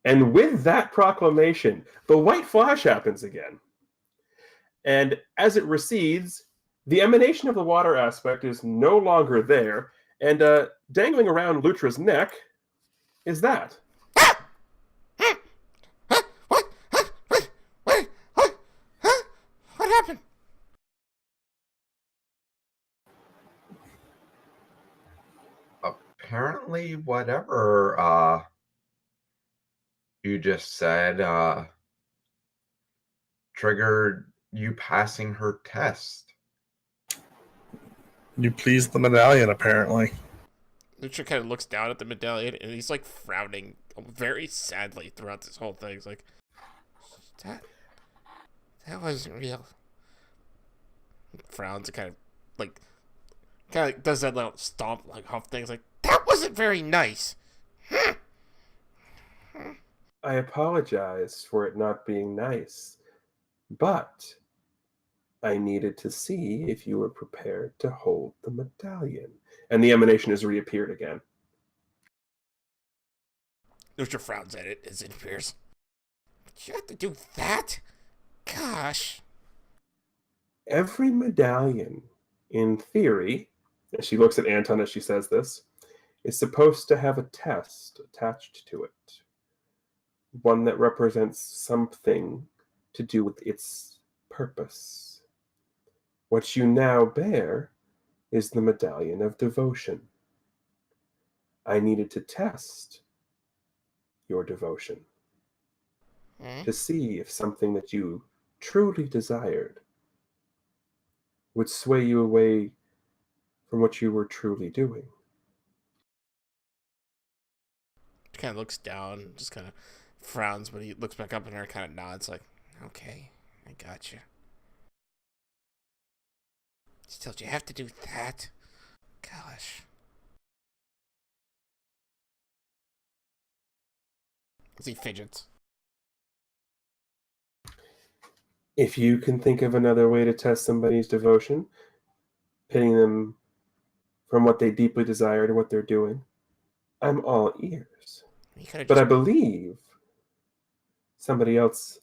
And with that proclamation, the white flash happens again. And as it recedes, the emanation of the water aspect is no longer there, and dangling around Lutra's neck is that. What happened? Apparently, whatever you just said triggered you passing her test. You pleased the medallion, apparently. Lucha kind of looks down at the medallion, and he's like frowning very sadly throughout this whole thing. He's like, that wasn't real. frowns and kind of does that little stomp, like hump things, like that wasn't very nice. I apologize for it not being nice, but I needed to see if you were prepared to hold the medallion. And the emanation has reappeared again. There's your frowns at it as it appears. But you have to do that? Gosh. Every medallion, in theory, and she looks at Anton as she says this, is supposed to have a test attached to it. One that represents something to do with its purpose. What you now bear is the medallion of devotion. I needed to test your devotion to see if something that you truly desired would sway you away from what you were truly doing. He kind of looks down, just kind of frowns, but he looks back up at her and kind of nods, like, okay, I got you. Still, do you have to do that? Gosh. As he fidgets. If you can think of another way to test somebody's devotion, pitting them from what they deeply desire to what they're doing, I'm all ears. But I believe somebody else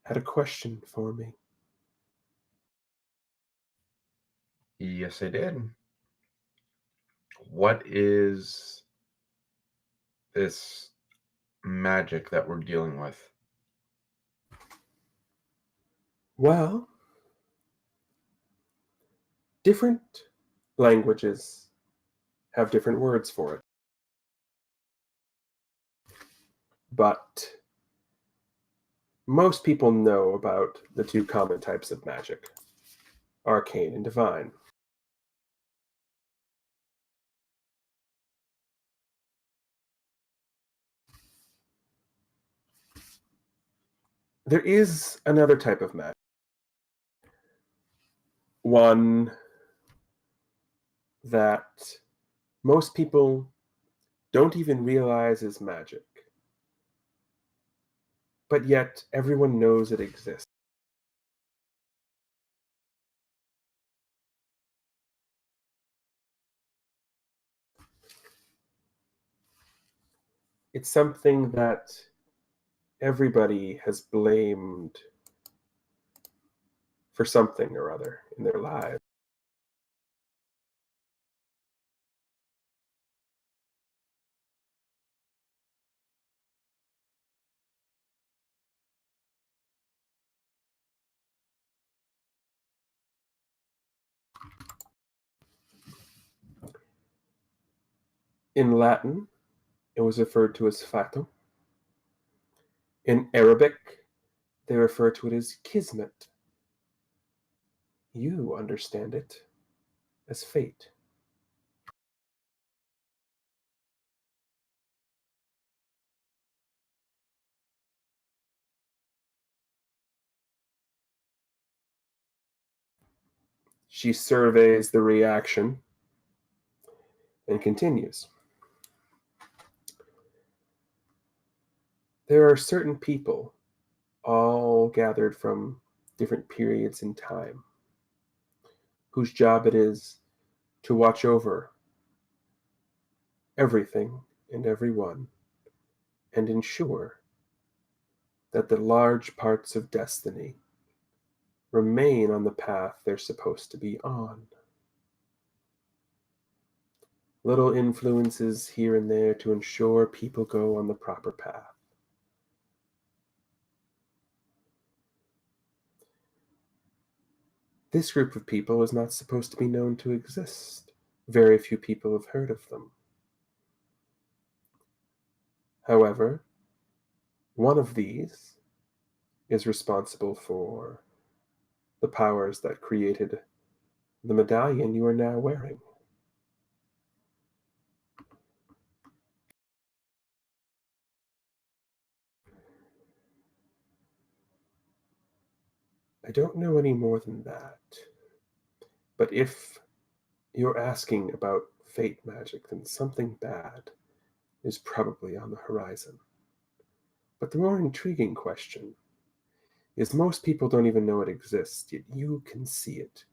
had a question for me. Yes, I did. What is this magic that we're dealing with? Well, different languages have different words for it. But most people know about the two common types of magic, arcane and divine. There is another type of magic. One that most people don't even realize is magic. But yet everyone knows it exists. It's something that everybody has blamed for something or other in their lives. In Latin, it was referred to as fato. In Arabic, they refer to it as kismet. You understand it as fate. She surveys the reaction and continues. There are certain people, all gathered from different periods in time, whose job it is to watch over everything and everyone and ensure that the large parts of destiny remain on the path they're supposed to be on. Little influences here and there to ensure people go on the proper path. This group of people is not supposed to be known to exist. Very few people have heard of them. However, one of these is responsible for the powers that created the medallion you are now wearing. I don't know any more than that. But if you're asking about fate magic, then something bad is probably on the horizon. But the more intriguing question is most people don't even know it exists, yet you can see it.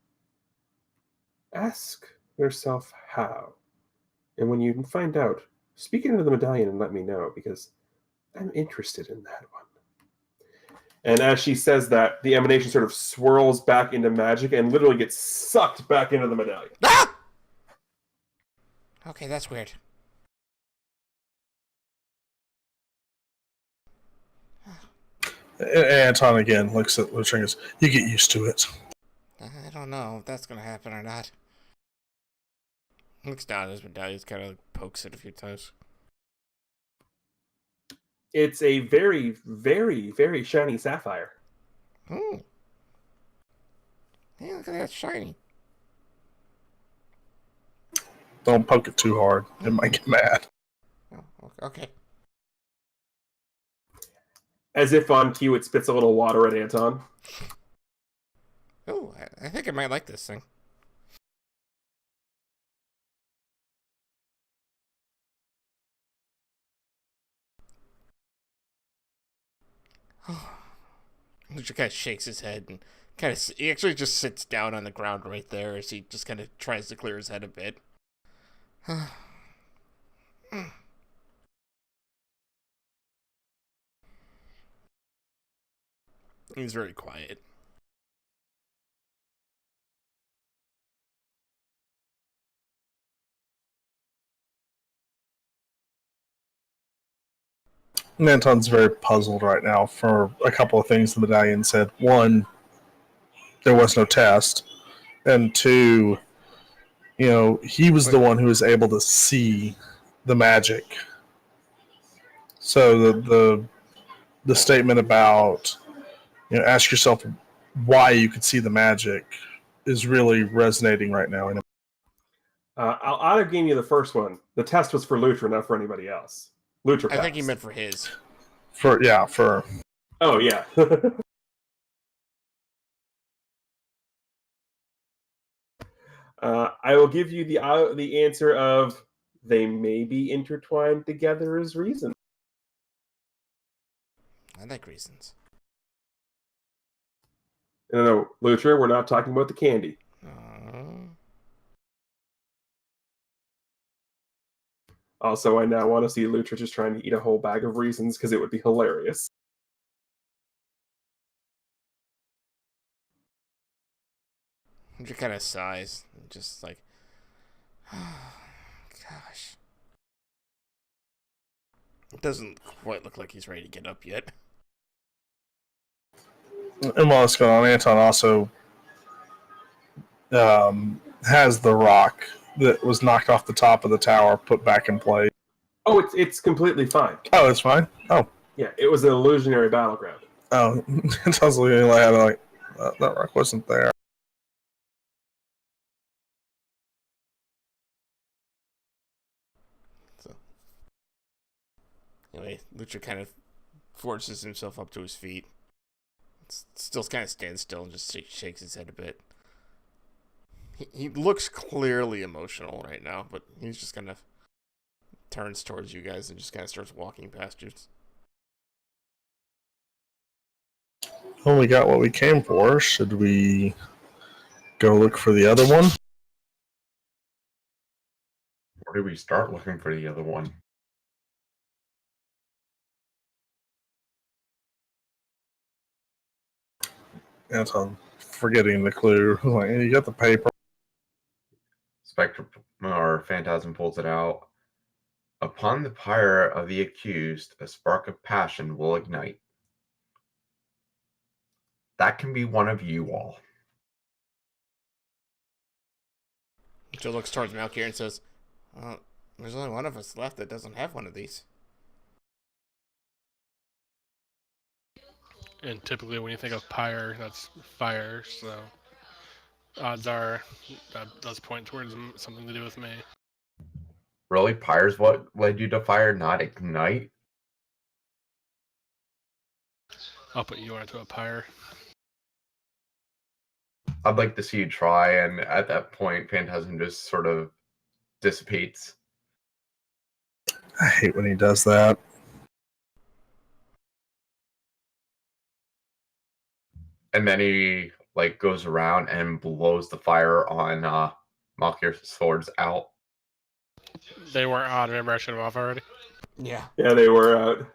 Ask yourself how. And when you find out, speak into the medallion and let me know, because I'm interested in that one. And as she says that, the emanation sort of swirls back into magic and literally gets sucked back into the medallion. Ah! Okay, that's weird. Anton again looks at Lucha and goes, "You get used to it." I don't know if that's gonna happen or not. Looks down at his medallion, kind of pokes it a few times. It's a very, very, very shiny sapphire. Hmm. Hey, look at that shiny. Don't poke it too hard; it might get mad. Oh, okay. As if on cue, it spits a little water at Anton. Oh, I think I might like this thing. Lucha kind of shakes his head and he actually just sits down on the ground right there as he just kind of tries to clear his head a bit. He's very quiet. Anton's very puzzled right now for a couple of things the medallion said. One, there was no test, and two, he was the one who was able to see the magic. So the statement about ask yourself why you could see the magic is really resonating right now. I'll auto game you the first one. The test was for Lutra, not for anybody else. Lutra passed. I think he meant for his. For Oh, yeah. I will give you the answer of they may be intertwined together as reason. I like reasons. No, Lutra, we're not talking about the candy. Also, I now want to see Lutra just trying to eat a whole bag of reasons because it would be hilarious. Lucha kind of sighs, just like, oh, gosh. It doesn't quite look like he's ready to get up yet. And while it's going on, Anton also has the rock that was knocked off the top of the tower put back in place. Oh, it's completely fine. Oh, it's fine? Oh. Yeah, it was an illusionary battleground. Oh, Anton's looking like that rock wasn't there. So, anyway, Lucha kind of forces himself up to his feet. Still kind of stands still and just shakes his head a bit. He looks clearly emotional right now, but he's just kind of turns towards you guys and just kind of starts walking past you. Well, we got what we came for. Should we go look for the other one? Where do we start looking for the other one? Anton, forgetting the clue. Like, you got the paper. Spectre or Phantasm pulls it out. Upon the pyre of the accused, a spark of passion will ignite. That can be one of you all. Joe looks towards Malkier and says, there's only one of us left that doesn't have one of these. And typically when you think of pyre, that's fire, so odds are that does point towards something to do with me. Really? Pyre's what led you to fire, not ignite? I'll put you onto a pyre. I'd like to see you try, and at that point, Phantasm just sort of dissipates. I hate when he does that. And then he like goes around and blows the fire on Malkir's swords out. They weren't on. Remember, I shut them off already. Yeah. Yeah, they were out.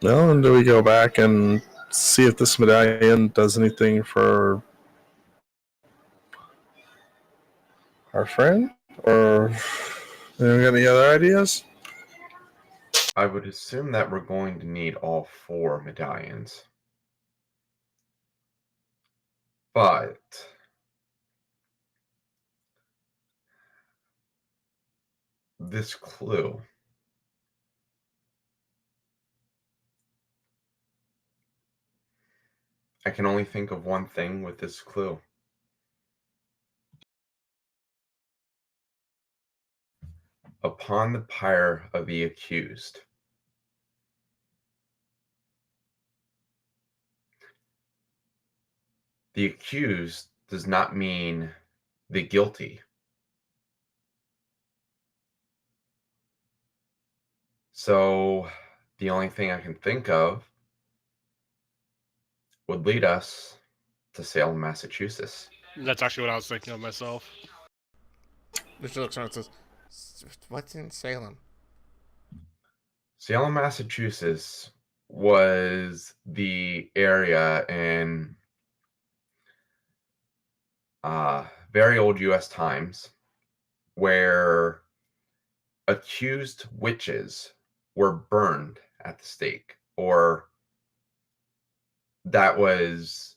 Well, and do we go back and see if this medallion does anything for our friend? Or got any other ideas? I would assume that we're going to need all 4 medallions. But this clue. I can only think of one thing with this clue. Upon the pyre of the accused, the accused does not mean the guilty. So the only thing I can think of would lead us to Salem, Massachusetts. That's actually what I was thinking of myself. Which looks around and says, "What's in Salem?" Salem, Massachusetts was the area in very old U.S. times where accused witches were burned at the stake, or that was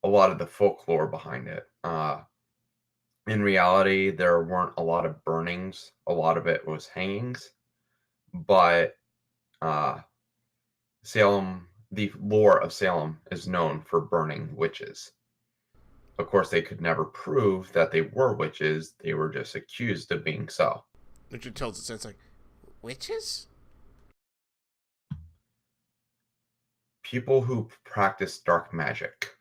a lot of the folklore behind it. In reality, there weren't a lot of burnings. A lot of it was hangings, but Salem, the lore of Salem is known for burning witches. Of course, they could never prove that they were witches. They were just accused of being so. Which tells us it's like, witches? People who practice dark magic.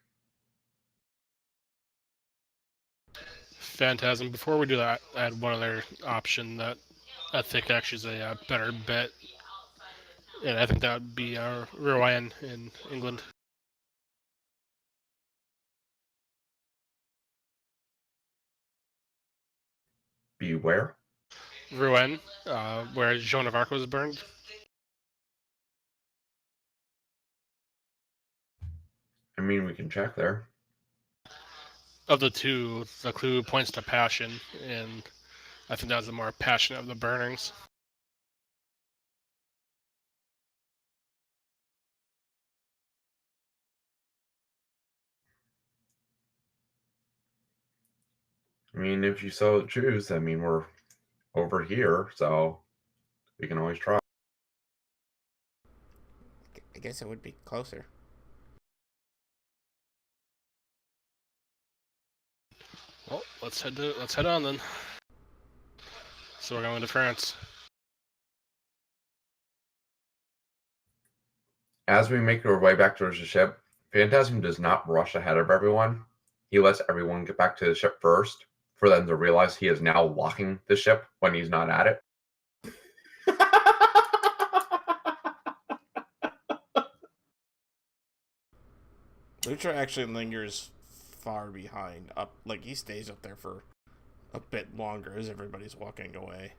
Phantasm. Before we do that, I had one other option that I think actually is a better bet, and I think that would be Rowan in England. Beware. Rouen, where Joan of Arc was burned. I mean, we can check there. Of the two, the clue points to passion, and I think that was the more passionate of the burnings. I mean, if you so choose, I mean, we're over here, so we can always try. I guess it would be closer. Well, let's head on then. So we're going to France. As we make our way back towards the ship, Phantasm does not rush ahead of everyone. He lets everyone get back to the ship first, for them to realize he is now locking the ship when he's not at it. Lucha actually lingers far behind. He stays up there for a bit longer as everybody's walking away.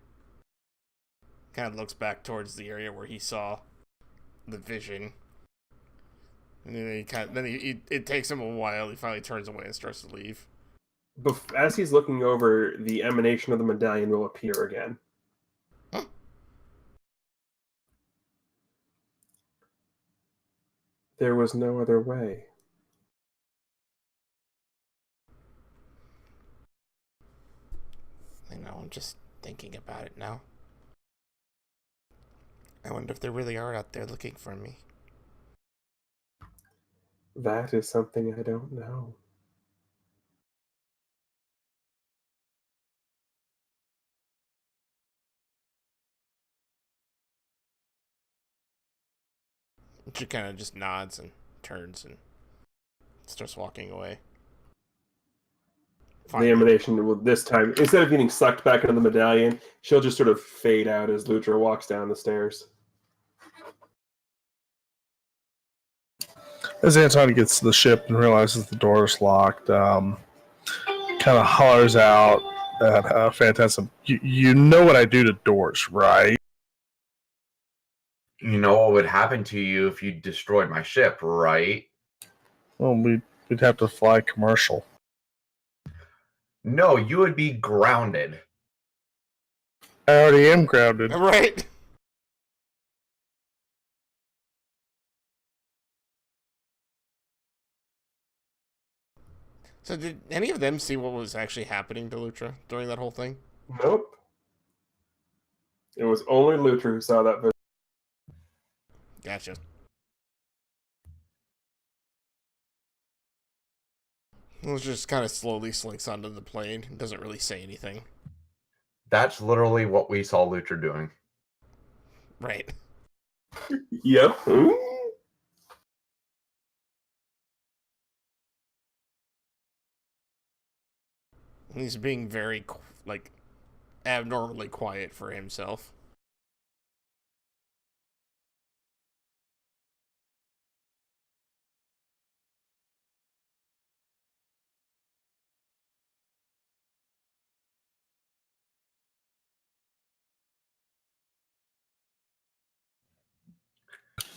Kind of looks back towards the area where he saw the vision. And then it takes him a while. He finally turns away and starts to leave. As he's looking over, the emanation of the medallion will appear again. Huh? There was no other way. I know, I'm just thinking about it now. I wonder if they really are out there looking for me. That is something I don't know. She kind of just nods and turns and starts walking away. The emanation will this time, instead of getting sucked back into the medallion, she'll just sort of fade out as Lutra walks down the stairs. As Anton gets to the ship and realizes the door is locked, kind of hollers out at Phantasm. You know what I do to doors, right? You know what would happen to you if you destroyed my ship, right? Well, we'd have to fly commercial. No, you would be grounded. I already am grounded. Right? So did any of them see what was actually happening to Lutra during that whole thing? Nope. It was only Lutra who saw that vision. Gotcha. Lutra just kind of slowly slinks onto the plane and doesn't really say anything. That's literally what we saw Lutra doing. Right. Yep. He's being very, like, abnormally quiet for himself.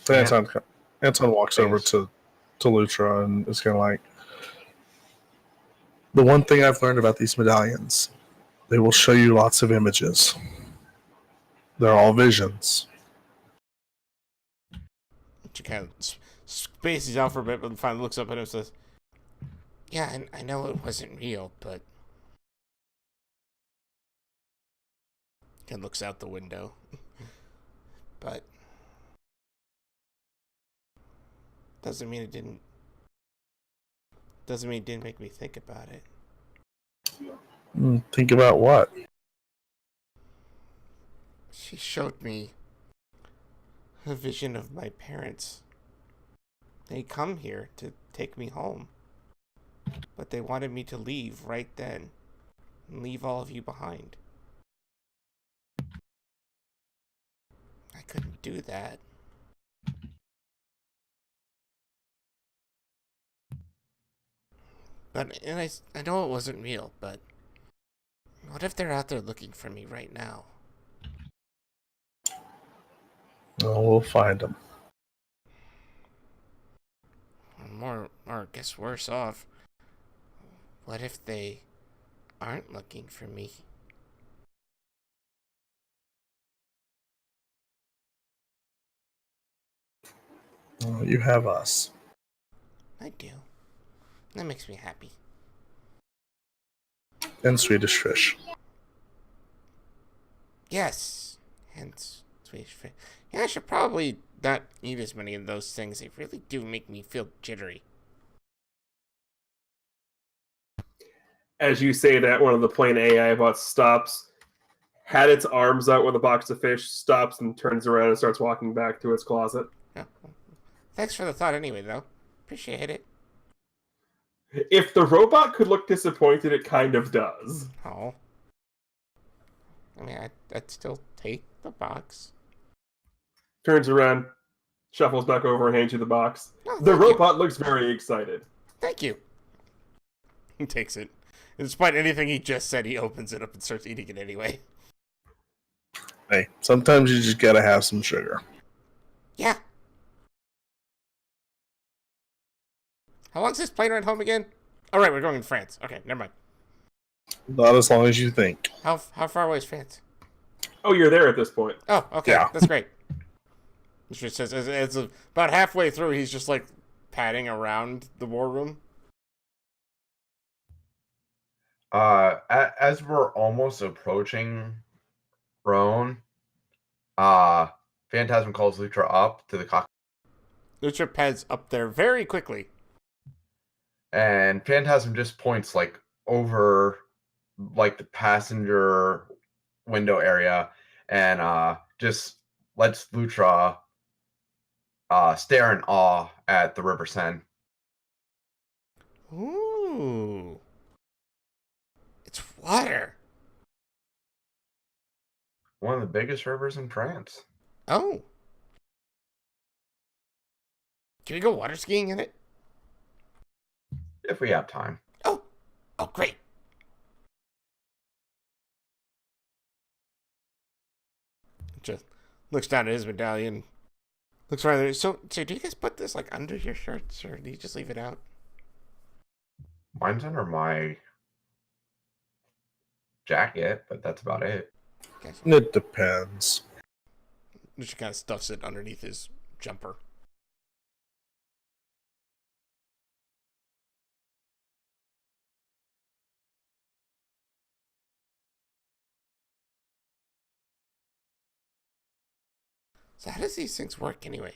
So Anton walks over to Lutra and is kind of like, the one thing I've learned about these medallions, they will show you lots of images. They're all visions. She kind of spaces out for a bit, but finally looks up at him and says, "Yeah, I know it wasn't real, but..." And looks out the window. But... doesn't mean it didn't make me think about it. Think about what? She showed me a vision of my parents. They come here to take me home, but they wanted me to leave right then and leave all of you behind. I couldn't do that. And I know it wasn't real, but what if they're out there looking for me right now? Oh, we'll find them. Or I guess worse off. What if they aren't looking for me? Oh, you have us. I do. That makes me happy. And Swedish fish. Yes. Hence, Swedish fish. Yeah, I should probably not eat as many of those things. They really do make me feel jittery. As you say that, one of the plane AI bots stops, had its arms out with a box of fish, stops and turns around and starts walking back to its closet. Oh, well, thanks for the thought anyway, though. Appreciate it. If the robot could look disappointed, it kind of does. Oh. I mean, I'd still take the box. Turns around, shuffles back over and hands you the box. Oh, The thank you. robot looks very excited. Thank you. He takes it. And despite anything he just said, he opens it up and starts eating it anyway. Hey, sometimes you just gotta have some sugar. Yeah. How long's this plane ride home again? All right, we're going to France. Okay, never mind. Not as long as you think. How far away is France? Oh, you're there at this point. Oh, okay, Yeah. that's great. Which just says it's about halfway through. He's just like padding around the war room. As we're almost approaching Roan, Phantasm calls Lutra up to the cockpit, Lucha pads up there very quickly. and Phantasm just points like over like the passenger window area and just lets Lutra stare in awe at the River Seine. Ooh. It's water. One of the biggest rivers in France. Oh. Can we go water skiing in it? If we have time. Oh. Oh, great. Just looks down at his medallion. Looks right there. So do you guys put this like under your shirts, or do you just leave it out? Mine's under my jacket, but that's about it. Guys, It depends. just kind of stuffs it underneath his jumper. So how does these things work anyway?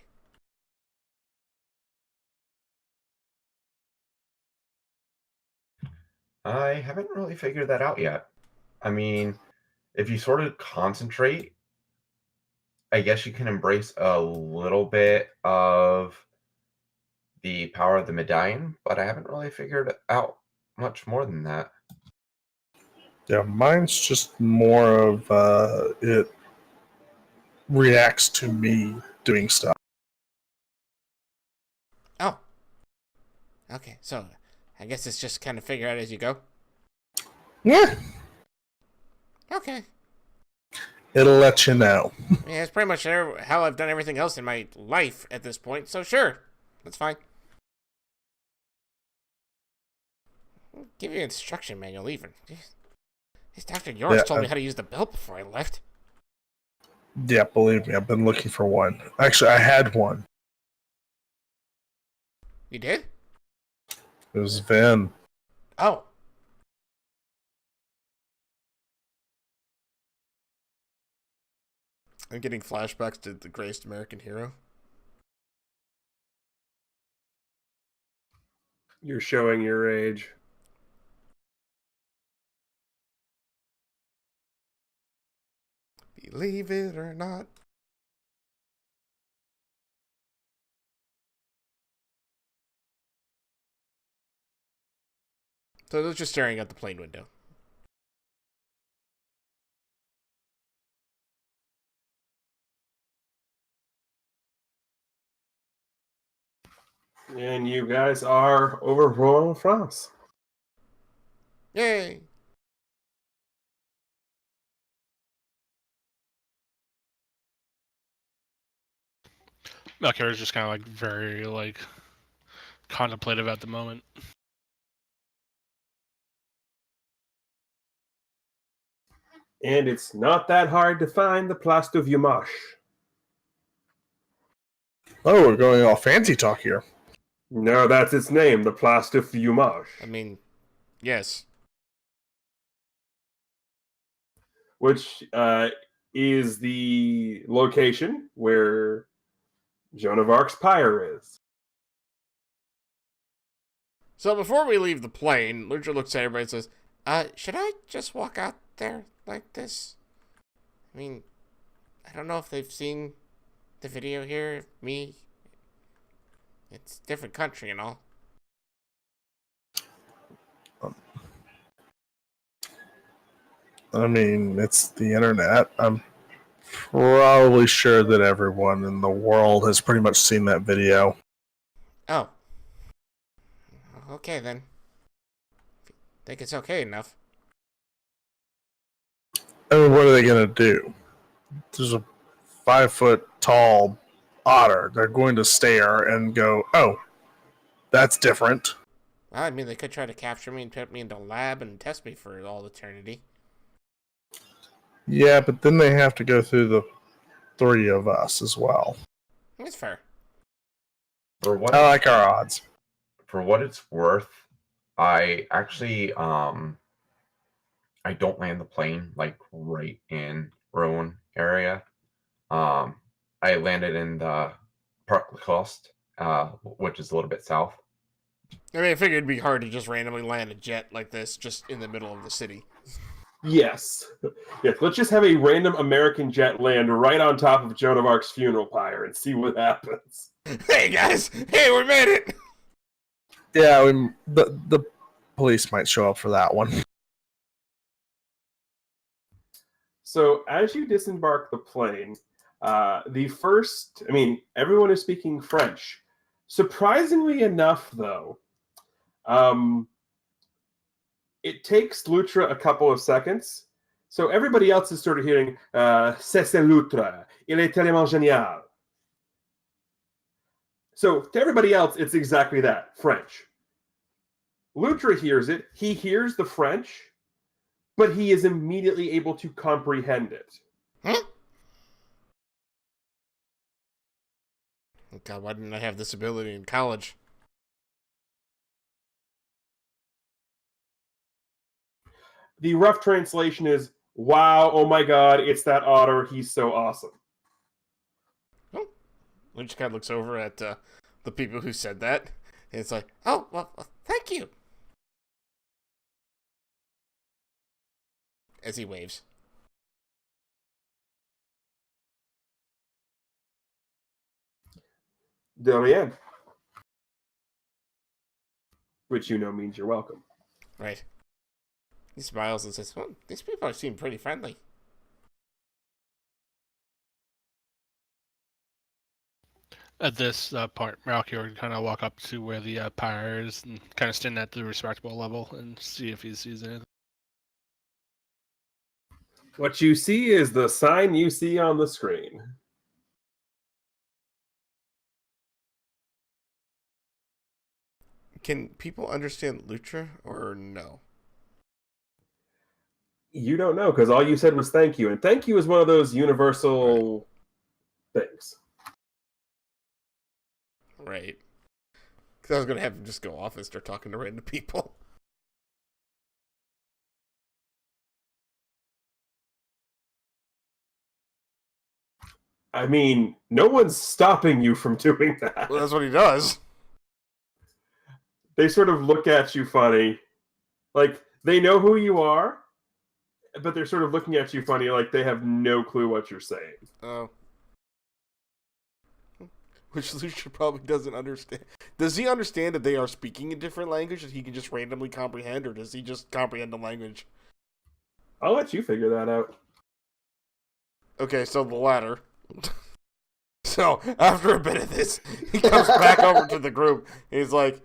I haven't really figured that out yet. I mean, if you sort of concentrate, I guess you can embrace a little bit of the power of the medallion, but I haven't really figured out much more than that. Yeah, mine's just more of it reacts to me doing stuff. Oh. Okay, so I guess it's just kind of figure out as you go. Yeah, Okay. it'll let you know. Yeah, it's pretty much how I've done everything else in my life at this point, so sure. That's fine. I'll give you an instruction manual even. Jeez. This Dr. Yours Yeah, told me how to use the belt before I left. Yeah, believe me, I've been looking for one. Actually, I had one. You did? It was Vin. Oh. I'm getting flashbacks to the greatest American hero. You're showing your age. Believe it or not. So they're just staring at the plane window. And you guys are over Rouen, France. Yay! Melchior is just kind of like very like contemplative at the moment. And it's not that hard to find the Place du Vieux Oh, we're going all fancy talk here. No, that's its name, the Place du Vieux I mean, yes. which is the location where Joan of Arc's pyre is. So before we leave the plane, Lucha looks at everybody and says, should I just walk out there like this? I mean, I don't know if they've seen the video here of me. It's a different country and all. I mean, it's the internet. I'm probably sure that everyone in the world has pretty much seen that video. Oh. Okay then. Think it's okay enough. I mean, what are they going to do? There's a 5-foot tall otter. They're going to stare and go, oh, that's different. Well, I mean, they could try to capture me and put me into a lab and test me for all eternity. Yeah, but then they have to go through the 3 of us as well. That's fair. For what I like our odds. for what it's worth, I actually I don't land the plane like right in Rouen area. I landed in the Parc Lacoste, which is a little bit south. I mean, I figured it'd be hard to just randomly land a jet like this just in the middle of the city. Yes. Yes. Let's just have a random American jet land right on top of Joan of Arc's funeral pyre and see what happens. Hey guys! Hey, we made it! Yeah, the police might show up for that one. So as you disembark the plane, everyone is speaking French. Surprisingly enough, though, it takes Lutra a couple of seconds. So everybody else is sort of hearing, c'est Lutra, il est tellement génial. So to everybody else, it's exactly that, French. Lutra hears it, he hears the French, but he is immediately able to comprehend it. Huh? God, why didn't I have this ability in college? The rough translation is, wow, oh my god, it's that otter, he's so awesome. Oh. Lynch kind of looks over at the people who said that, and it's like, oh, well, thank you. As he waves. De rien. Which you know means you're welcome. Right. He smiles and says, well, these people seem pretty friendly. At this part, Malchior would kind of walk up to where the pyre is and kind of stand at the respectable level and see if he sees anything. What you see is the sign you see on the screen. Can people understand Lutra or no? You don't know, because all you said was thank you. And thank you is one of those universal things. Right. Because I was going to have him just go off and start talking to random people. I mean, no one's stopping you from doing that. Well, that's what he does. They sort of look at you funny. Like, they know who you are, but they're sort of looking at you funny like they have no clue what you're saying. Oh. Which Lucia probably doesn't understand. Does he understand that they are speaking a different language that he can just randomly comprehend, or does he just comprehend the language? I'll let you figure that out. Okay, so the latter. So, after a bit of this, he comes back over to the group, and he's like,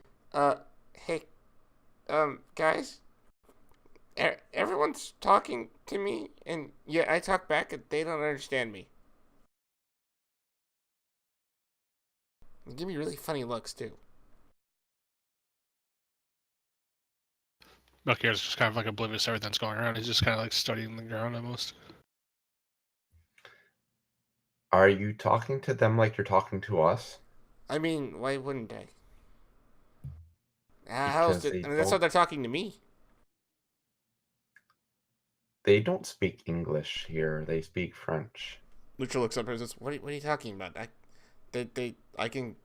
hey, guys? Everyone's talking to me, and yeah, I talk back, and they don't understand me. They give me really funny looks, too. Malchior's just kind of like oblivious to everything that's going around. He's just kind of like studying the ground almost. Are you talking to them like you're talking to us? I mean, why wouldn't I? Because That's how they're talking to me. they don't speak English here. They speak French. Lucha looks up and says, what are you talking about? I can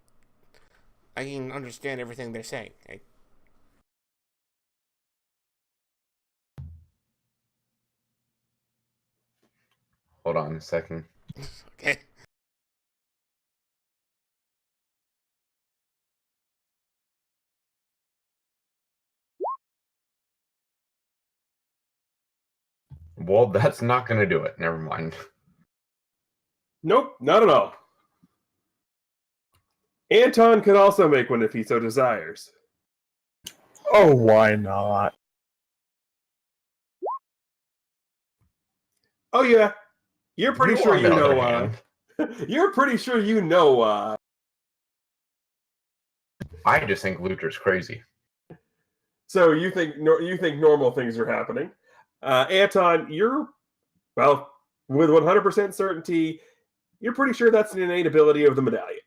understand everything they're saying. Hold on a second. Okay. Well, that's not going to do it. Never mind. Nope, not at all. Anton could also make one if he so desires. Oh, why not? Oh yeah, you're pretty sure on the you other know. hand, You're pretty sure you know. I just think Lutra's crazy. So you think normal things are happening. Anton, you're with 100% certainty. You're pretty sure that's an innate ability of the medallion.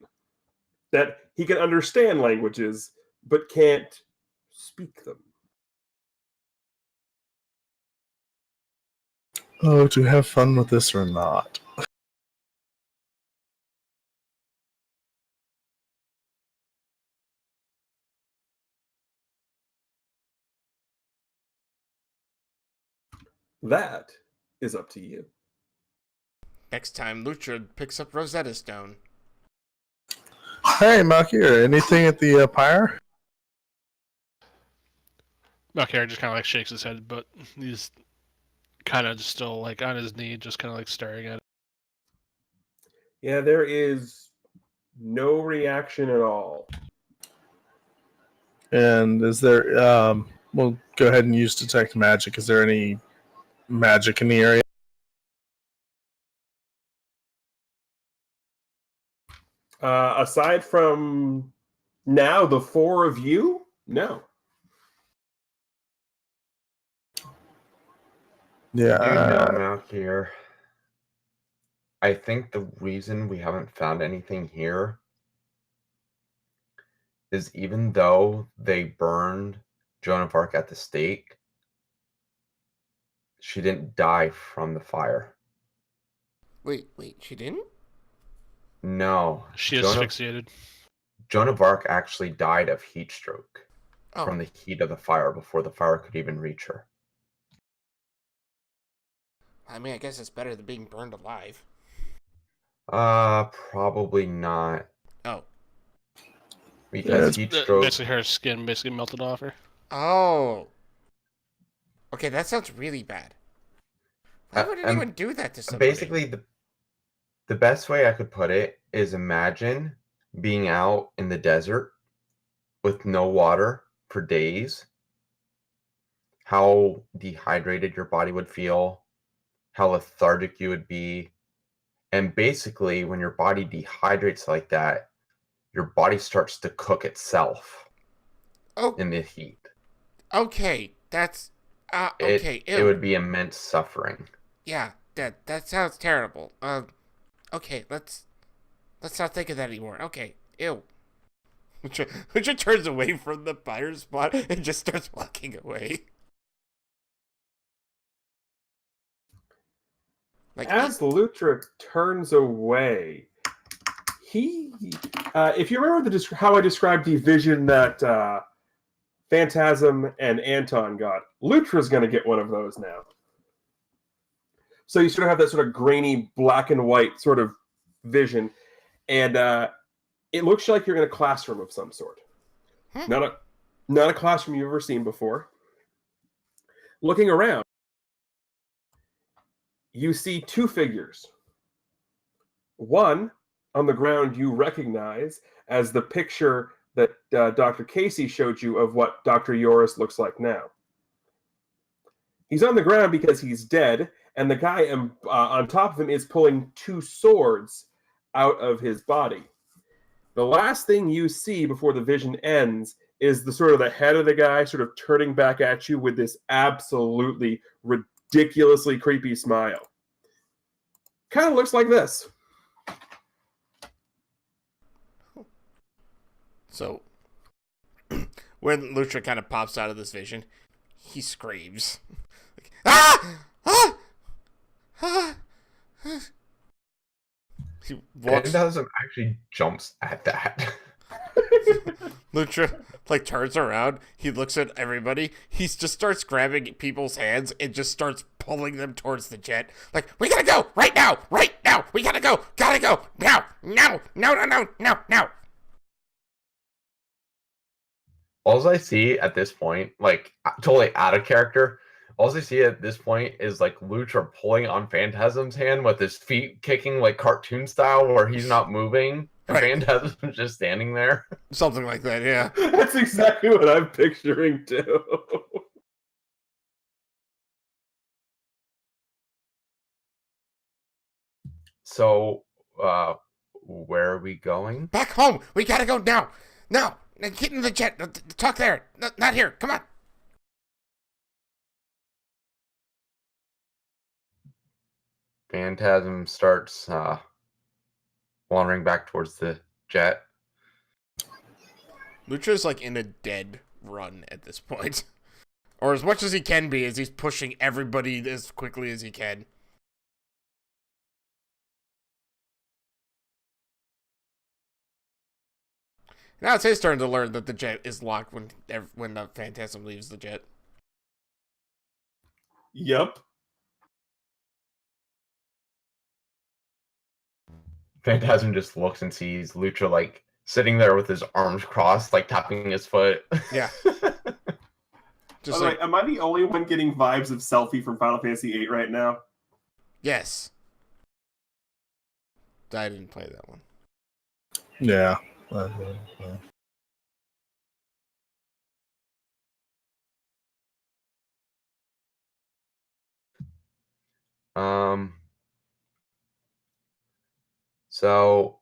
That he can understand languages, but can't speak them. Oh, to have fun with this or not? That is up to you. Next time, Lucha picks up Rosetta Stone. Hey, Malkier, anything at the pyre? Malkare just kind of like shakes his head, but he's kind of still like on his knee, just kind of like staring at it. Yeah, there is no reaction at all. And is there, we'll go ahead and use detect magic. Is there any magic in the area? Aside from now, the four of you, no. Yeah. Malkier, I think the reason we haven't found anything here is even though they burned Joan of Arc at the stake, she didn't die from the fire. Wait, she didn't? No. She asphyxiated. Joan of Arc actually died of heat stroke from Oh, the heat of the fire before the fire could even reach her. I mean, I guess it's better than being burned alive. Probably not. Oh. Because heat stroke. Basically, her skin basically melted off her. Oh. Okay, that sounds really bad. Why would anyone do that to somebody? Basically, the best way I could put it is imagine being out in the desert with no water for days, how dehydrated your body would feel, how lethargic you would be. And basically, when your body dehydrates like that, your body starts to cook itself in the heat. Okay, that's okay. It would be immense suffering. Yeah, that sounds terrible. Okay, let's not think of that anymore. Okay, ew. Richard turns away from the fire spot and just starts walking away. Like, As Lutra turns away, if you remember how I described the vision that Phantasm and Anton got, Lutra's going to get one of those now. So you sort of have that sort of grainy black and white sort of vision, and it looks like you're in a classroom of some sort. Not a classroom you've ever seen before. Looking around, you see two figures. One on the ground you recognize as the picture that Dr. Casey showed you of what Dr. Yoris looks like now. He's on the ground because he's dead, and the guy on top of him is pulling two swords out of his body. The last thing you see before the vision ends is the sort of the head of the guy sort of turning back at you with this absolutely ridiculously creepy smile. Kind of looks like this. So, when Lutra kind of pops out of this vision, he screams. Like, ah! Ah! Ah! He walks. Phantasm actually jumps at that. Lutra, like, turns around. He looks at everybody. He just starts grabbing people's hands and just starts pulling them towards the jet. Like, we gotta go! Right now! Right now! We gotta go! Gotta go! Now! No! No, no, no, no, no! All I see at this point, like, totally out of character, all I see at this point is, like, Lutra pulling on Phantasm's hand with his feet kicking, like, cartoon style, where he's not moving, and Right. Phantasm's just standing there. Something like that, yeah. That's exactly what I'm picturing, too. So, where are we going? Back home! We gotta go now! Now! Get in the jet! Talk there! Not here! Come on! Phantasm starts wandering back towards the jet. Lutra's like in a dead run at this point. Or as much as he can be, as he's pushing everybody as quickly as he can. Now it's his turn to learn that the jet is locked when the Phantasm leaves the jet. Yep. Phantasm just looks and sees Lucha like sitting there with his arms crossed, like tapping his foot. Yeah. By Just the like, way, am I the only one getting vibes of Selfie from Final Fantasy VIII right now? yes. I didn't play that one. Yeah. So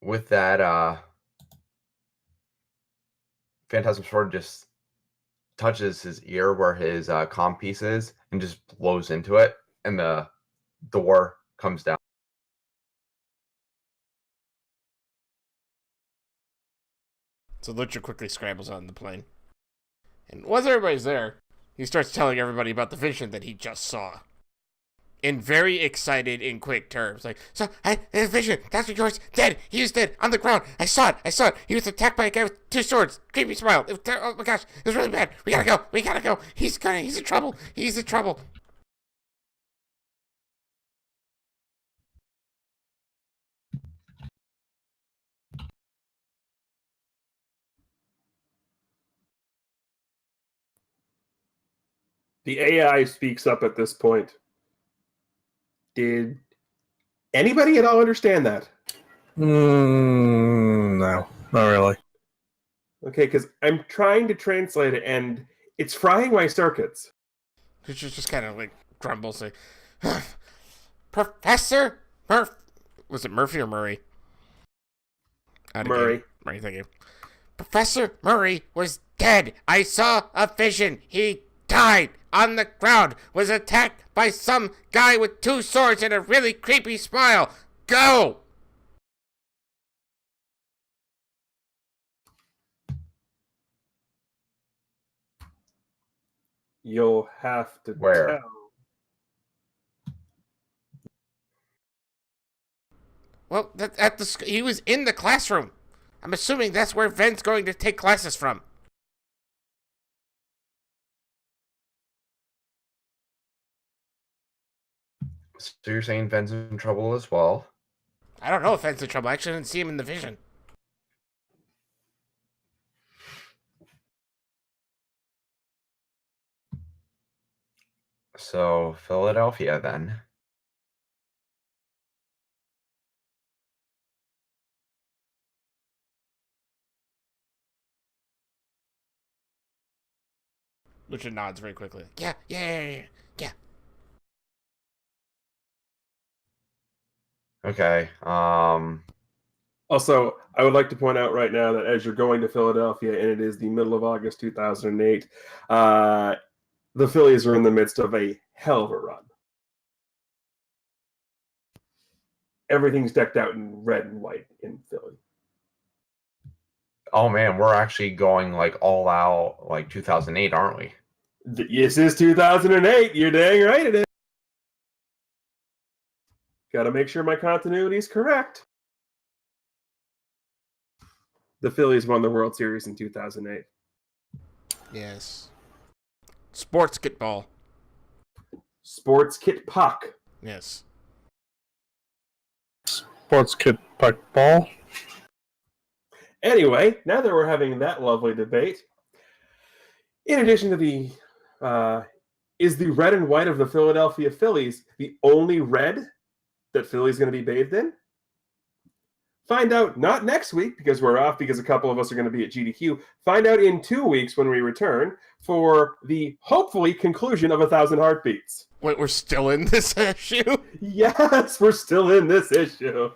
with that, Phantasm sort of just touches his ear where his comm piece is and just blows into it, and the door comes down. So Lucha quickly scrambles on the plane. And once everybody's there, he starts telling everybody about the vision that he just saw. In very excited and quick terms. Like, so, I had a vision. Dr. George, dead. He was dead. On the ground. I saw it. He was attacked by a guy with 2 swords. Creepy smile. Oh my gosh. It was really bad. We gotta go. He's in trouble. The AI speaks up at this point. Did anybody at all understand that? No, not really. Okay, because I'm trying to translate it, and it's frying my circuits. Lucha just kind of like grumbles like, Professor Murph. Was it Murphy or Murray? Murray. Murray, thank you. Professor Murray was dead. I saw a vision. He died on the ground, was attacked by some guy with 2 swords and a really creepy smile. Go! You'll have to Where? tell. Well, he was in the classroom. I'm assuming that's where Ven's going to take classes from. So you're saying Ven's in trouble as well? I don't know if Ven's in trouble. I actually didn't see him in the vision. So Philadelphia then. Lucha nods very quickly. Yeah. Okay. Also, I would like to point out right now that as you're going to Philadelphia, and it is the middle of August 2008, the Phillies are in the midst of a hell of a run. Everything's decked out in red and white in Philly. Oh man, we're actually going like all out like 2008, aren't we? This is 2008. You're dang right it is. Got to make sure my continuity is correct. The Phillies won the World Series in 2008. Yes. Sports kitball. Sports kit puck. Yes. Sports kid puck ball. Anyway, now that we're having that lovely debate, in addition to the is the red and white of the Philadelphia Phillies the only red that Philly's going to be bathed in? Find out not next week because we're off because a couple of us are going to be at GDQ. Find out in 2 weeks when we return for the hopefully conclusion of 1,000 Heartbeats. Wait, we're still in this issue? Yes, we're still in this issue.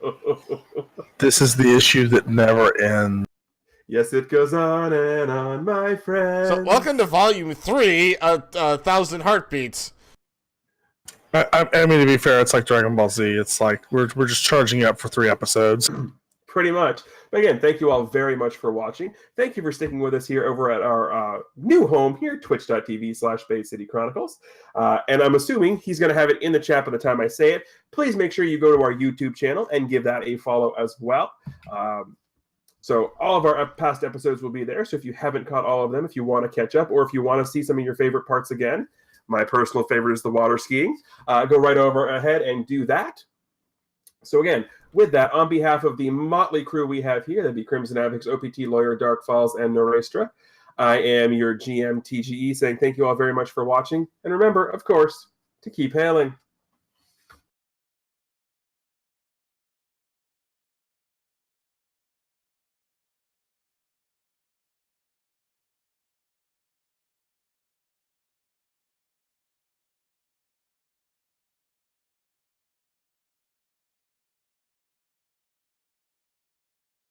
This is the issue that never ends. Yes, it goes on, my friend. So, welcome to Volume 3 of 1,000 Heartbeats. I mean, to be fair, it's like Dragon Ball Z. It's like we're just charging you up for 3 episodes. Pretty much. But again, thank you all very much for watching. Thank you for sticking with us here over at our new home here, twitch.tv/Bay City Chronicles. And I'm assuming he's going to have it in the chat by the time I say it. Please make sure you go to our YouTube channel and give that a follow as well. So all of our past episodes will be there. So if you haven't caught all of them, if you want to catch up, or if you want to see some of your favorite parts again, my personal favorite is the water skiing. Go right over ahead and do that. So again, with that, on behalf of the motley crew we have here, that'd be Crimson Avix, OPT Lawyer, Dark Falls, and Norestra, I am your GM TGE saying thank you all very much for watching. And remember, of course, to keep hailing.